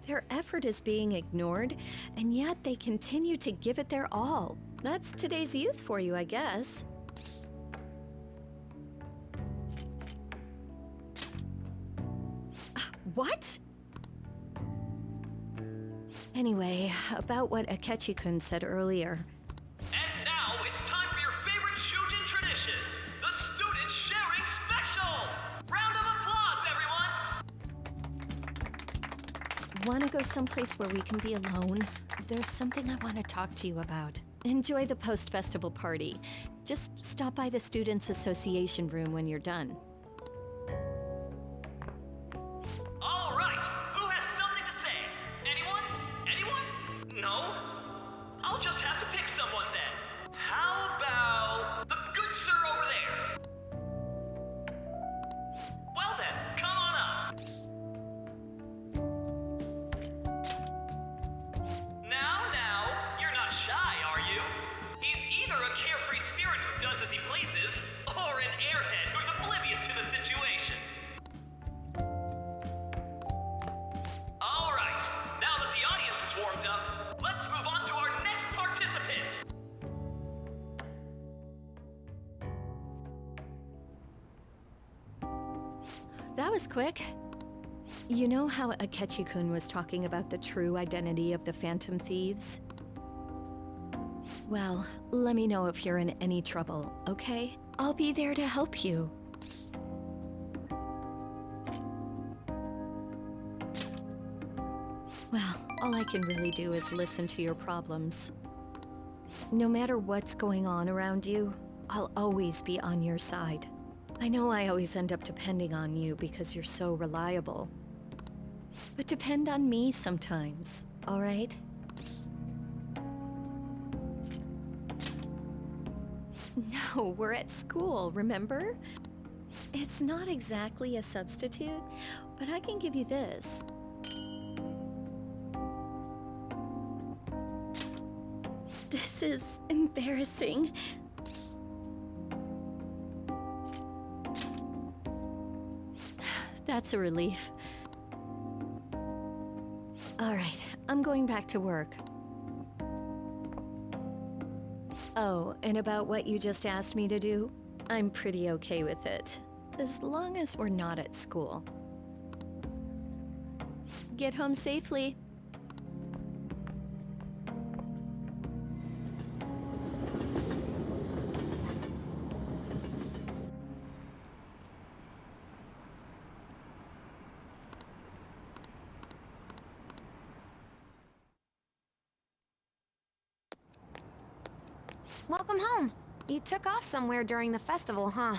S18: Their effort is being ignored, and yet they continue to give it their all. That's today's youth for you, I guess. What? Anyway, about what Akechi-kun said earlier.
S23: And now it's time for your favorite Shujin tradition, the Student Sharing Special! Round of applause, everyone!
S18: Want to go someplace where we can be alone? There's something I want to talk to you about. Enjoy the post-festival party. Just stop by the Students' Association room when you're done.
S23: All right, who has something to say? Anyone? Anyone? No? I'll just have to pick someone then. How about the good sir over there? Well then, come on up. Now, you're not shy, are you? He's either a carefree spirit who does as he pleases, or an airhead who's oblivious to the situation. All right, now that the audience is warmed up, let's move on to our next participant.
S18: That was quick. You know how Akechi-kun was talking about the true identity of the Phantom Thieves? Well, let me know if you're in any trouble, okay? I'll be there to help you. Well, all I can really do is listen to your problems. No matter what's going on around you, I'll always be on your side. I know I always end up depending on you because you're so reliable. But depend on me sometimes, all right? No, we're at school, remember? It's not exactly a substitute, but I can give you this. This is embarrassing. That's a relief. All right, I'm going back to work. Oh, and about what you just asked me to do, I'm pretty okay with it, as long as we're not at school. Get home safely.
S11: Welcome home. You took off somewhere during the festival, huh?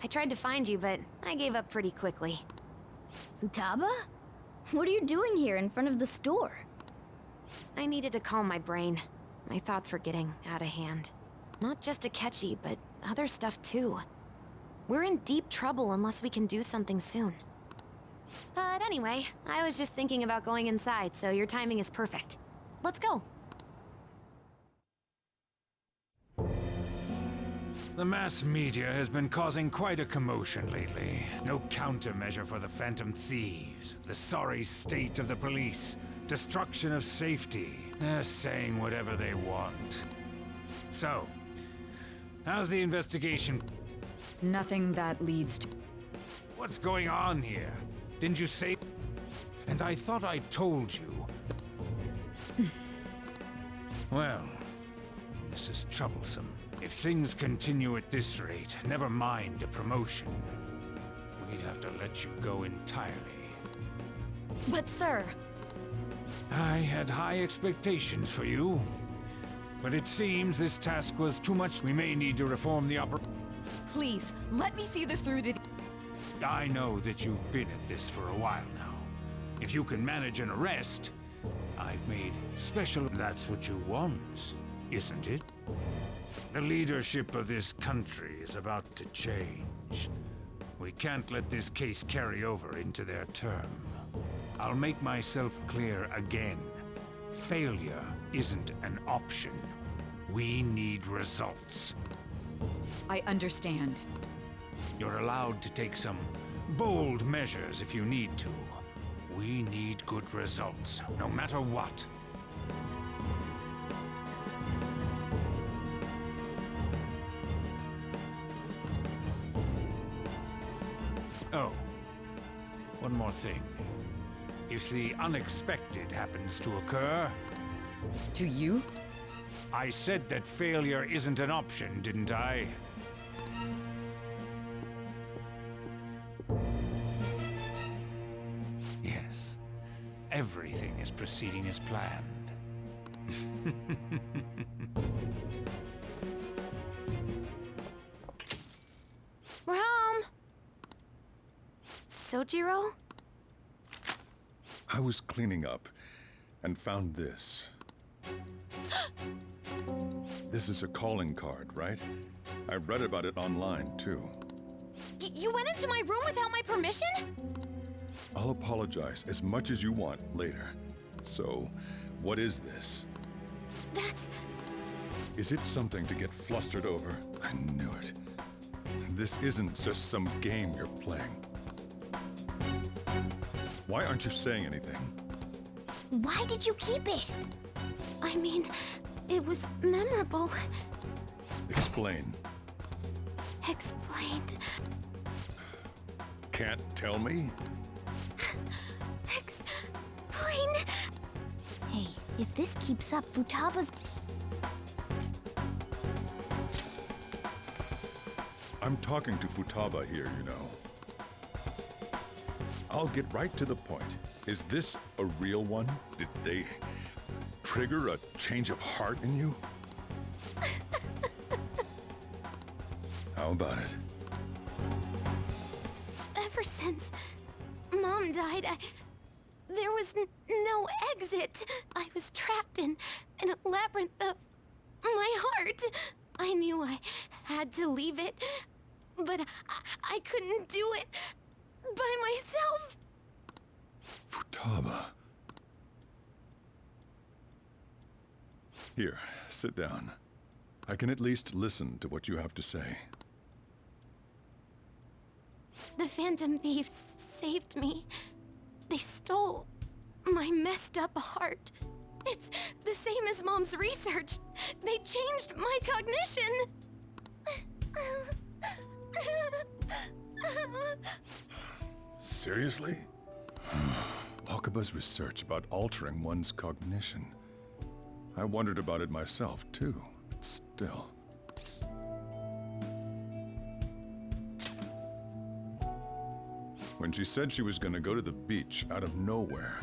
S11: I tried to find you, but I gave up pretty quickly.
S13: Futaba? What are you doing here in front of the store?
S11: I needed to calm my brain. My thoughts were getting out of hand. Not just Akechi, but other stuff too. We're in deep trouble unless we can do something soon. But anyway, I was just thinking about going inside, so your timing is perfect. Let's go.
S12: The mass media has been causing quite a commotion lately. No countermeasure for the Phantom Thieves, the sorry state of the police, destruction of safety. They're saying whatever they want. So, how's the investigation?
S21: Nothing that leads to...
S12: What's going on here? Didn't you say... And I thought I told you. Well, this is troublesome. If things continue at this rate, never mind a promotion. We'd have to let you go entirely.
S13: But sir...
S12: I had high expectations for you. But it seems this task was too much. We may need to reform the operation.
S21: Please, let me see this through to the...
S12: I know that you've been at this for a while now. If you can manage an arrest, I've made special... That's what you want, isn't it? The leadership of this country is about to change. We can't let this case carry over into their term. I'll make myself clear again. Failure isn't an option. We need results.
S21: I understand.
S12: You're allowed to take some bold measures if you need to. We need good results, no matter what. Oh, one more thing. If the unexpected happens to occur...
S21: To you?
S12: I said that failure isn't an option, didn't I? Yes. Everything is proceeding as planned.
S11: We're home! Sojiro?
S9: I was cleaning up and found this. This is a calling card, right? I read about it online, too.
S11: You went into my room without my permission?
S9: I'll apologize as much as you want later. So, what is this?
S11: That's...
S9: Is it something to get flustered over? I knew it. This isn't just some game you're playing. Why aren't you saying anything?
S5: Why did you keep it? I mean, it was memorable.
S9: Explain.
S5: Explain.
S9: Can't tell me?
S5: Explain. Hey, if this keeps up, Futaba's...
S9: I'm talking to Futaba here, you know. I'll get right to the point. Is this a real one? Did they trigger a change of heart in you? How about it?
S5: Ever since Mom died, there was no exit. I was trapped in a labyrinth of my heart. I knew I had to leave it, but I couldn't do it by myself.
S9: Futaba. Here, sit down. I can at least listen to what you have to say.
S5: The Phantom Thieves saved me. They stole my messed up heart. It's the same as Mom's research. They changed my cognition.
S9: Seriously? Wakaba's research about altering one's cognition. I wondered about it myself, too, but still. When she said she was going to go to the beach out of nowhere,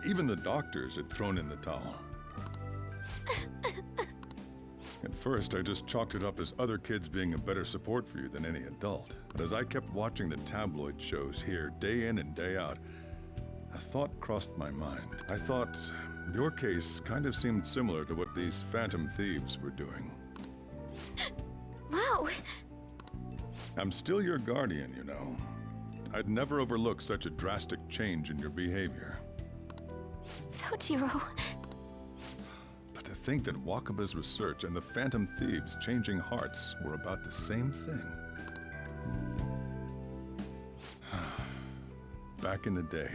S9: even the doctors had thrown in the towel. At first, I just chalked it up as other kids being a better support for you than any adult. But as I kept watching the tabloid shows here, day in and day out, a thought crossed my mind. I thought your case kind of seemed similar to what these Phantom Thieves were doing.
S5: Wow.
S9: I'm still your guardian, you know. I'd never overlook such a drastic change in your behavior.
S5: Sojiro.
S9: But to think that Wakaba's research and the Phantom Thieves changing hearts were about the same thing. Back in the day,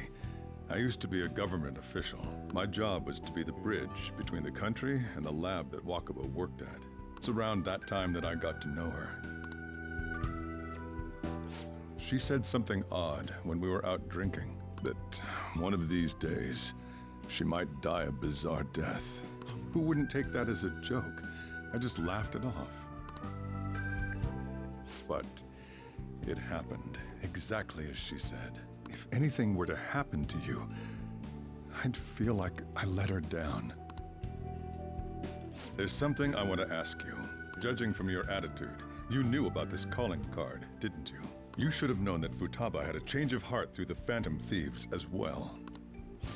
S9: I used to be a government official. My job was to be the bridge between the country and the lab that Wakaba worked at. It's around that time that I got to know her. She said something odd when we were out drinking, that one of these days, she might die a bizarre death. Who wouldn't take that as a joke? I just laughed it off. But it happened exactly as she said. If anything were to happen to you, I'd feel like I let her down. There's something I want to ask you. Judging from your attitude, you knew about this calling card, didn't you? You should have known that Futaba had a change of heart through the Phantom Thieves as well.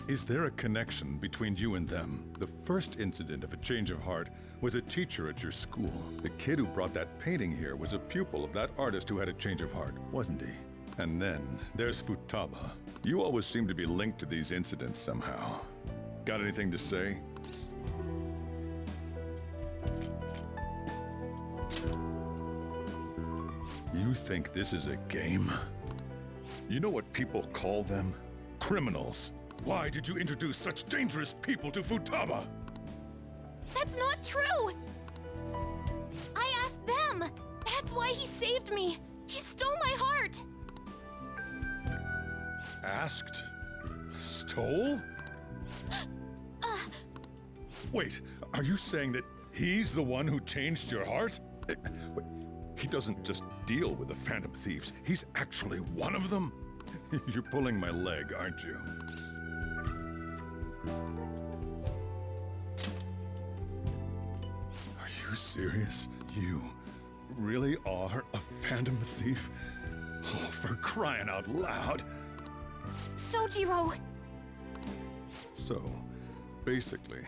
S9: Is there a connection between you and them? The first incident of a change of heart was a teacher at your school. The kid who brought that painting here was a pupil of that artist who had a change of heart, wasn't he? And then there's Futaba. You always seem to be linked to these incidents somehow. Got anything to say? You think this is a game? You know what people call them? Criminals. Why did you introduce such dangerous people to Futaba?
S5: That's not true! I asked them! That's why he saved me! He stole my heart!
S9: Asked? Stole? Wait, are you saying that he's the one who changed your heart? He doesn't just deal with the Phantom Thieves, he's actually one of them? You're pulling my leg, aren't you? Are you serious? You really are a Phantom Thief? Oh, for crying out loud!
S5: Sojiro!
S9: So, basically,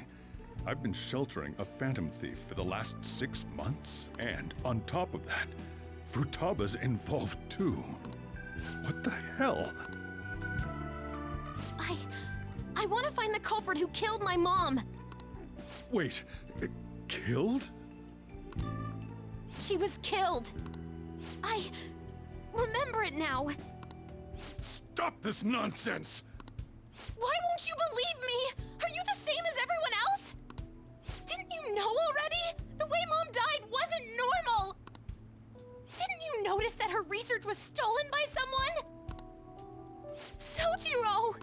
S9: I've been sheltering a Phantom Thief for the last 6 months, and on top of that, Futaba's involved too. What the hell?
S5: I want to find the culprit who killed my mom!
S9: Wait, killed?
S5: She was killed! I remember it now!
S9: Stop this nonsense!
S5: Why won't you believe me? Are you the same as everyone else? Didn't you know already? The way Mom died wasn't normal! Didn't you notice that her research was stolen by someone? Sojiro!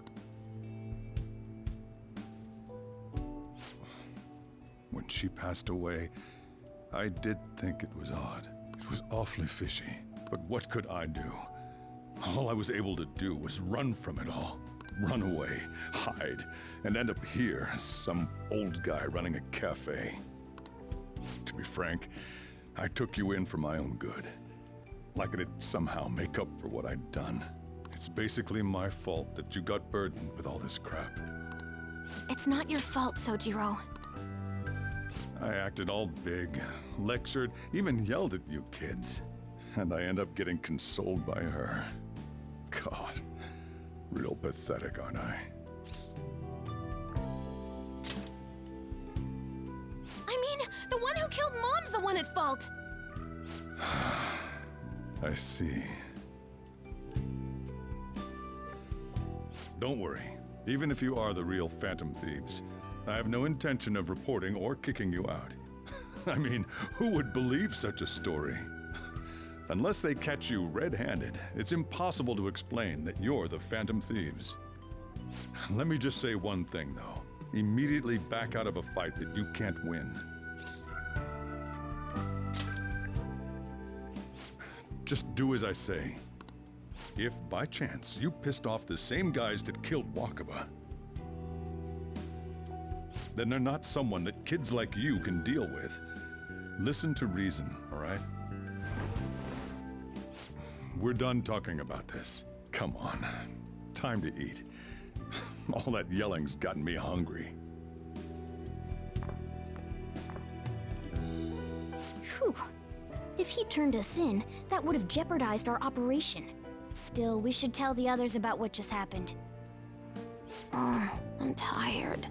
S9: When she passed away, I did think it was odd. It was awfully fishy. But what could I do? All I was able to do was run from it all. Run away, hide, and end up here as some old guy running a cafe. To be frank, I took you in for my own good. Like it'd somehow make up for what I'd done. It's basically my fault that you got burdened with all this crap.
S5: It's not your fault, Sojiro.
S9: I acted all big, lectured, even yelled at you kids. And I end up getting consoled by her. God, real pathetic, aren't I?
S5: I mean, the one who killed Mom's the one at fault!
S9: I see. Don't worry. Even if you are the real Phantom Thieves, I have no intention of reporting or kicking you out. I mean, who would believe such a story? Unless they catch you red-handed, it's impossible to explain that you're the Phantom Thieves. Let me just say one thing, though. Immediately back out of a fight that you can't win. Just do as I say. If, by chance, you pissed off the same guys that killed Wakaba, then they're not someone that kids like you can deal with. Listen to reason, all right? We're done talking about this. Come on. Time to eat. All that yelling's gotten me hungry.
S13: Whew. If he turned us in, that would have jeopardized our operation. Still, we should tell the others about what just happened.
S5: Oh, I'm tired.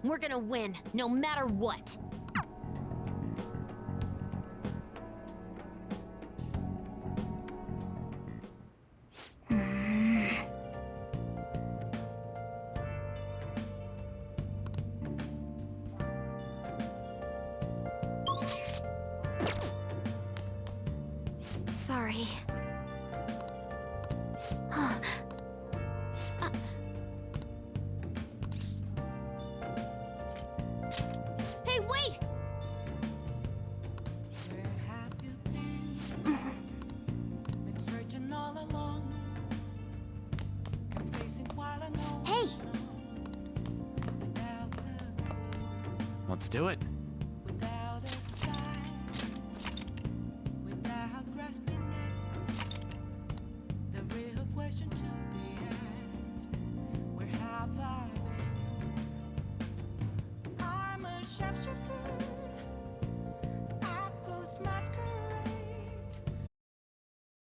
S5: We're gonna win, no matter what. Sorry. Hey, wait! Hey!
S6: Let's do it.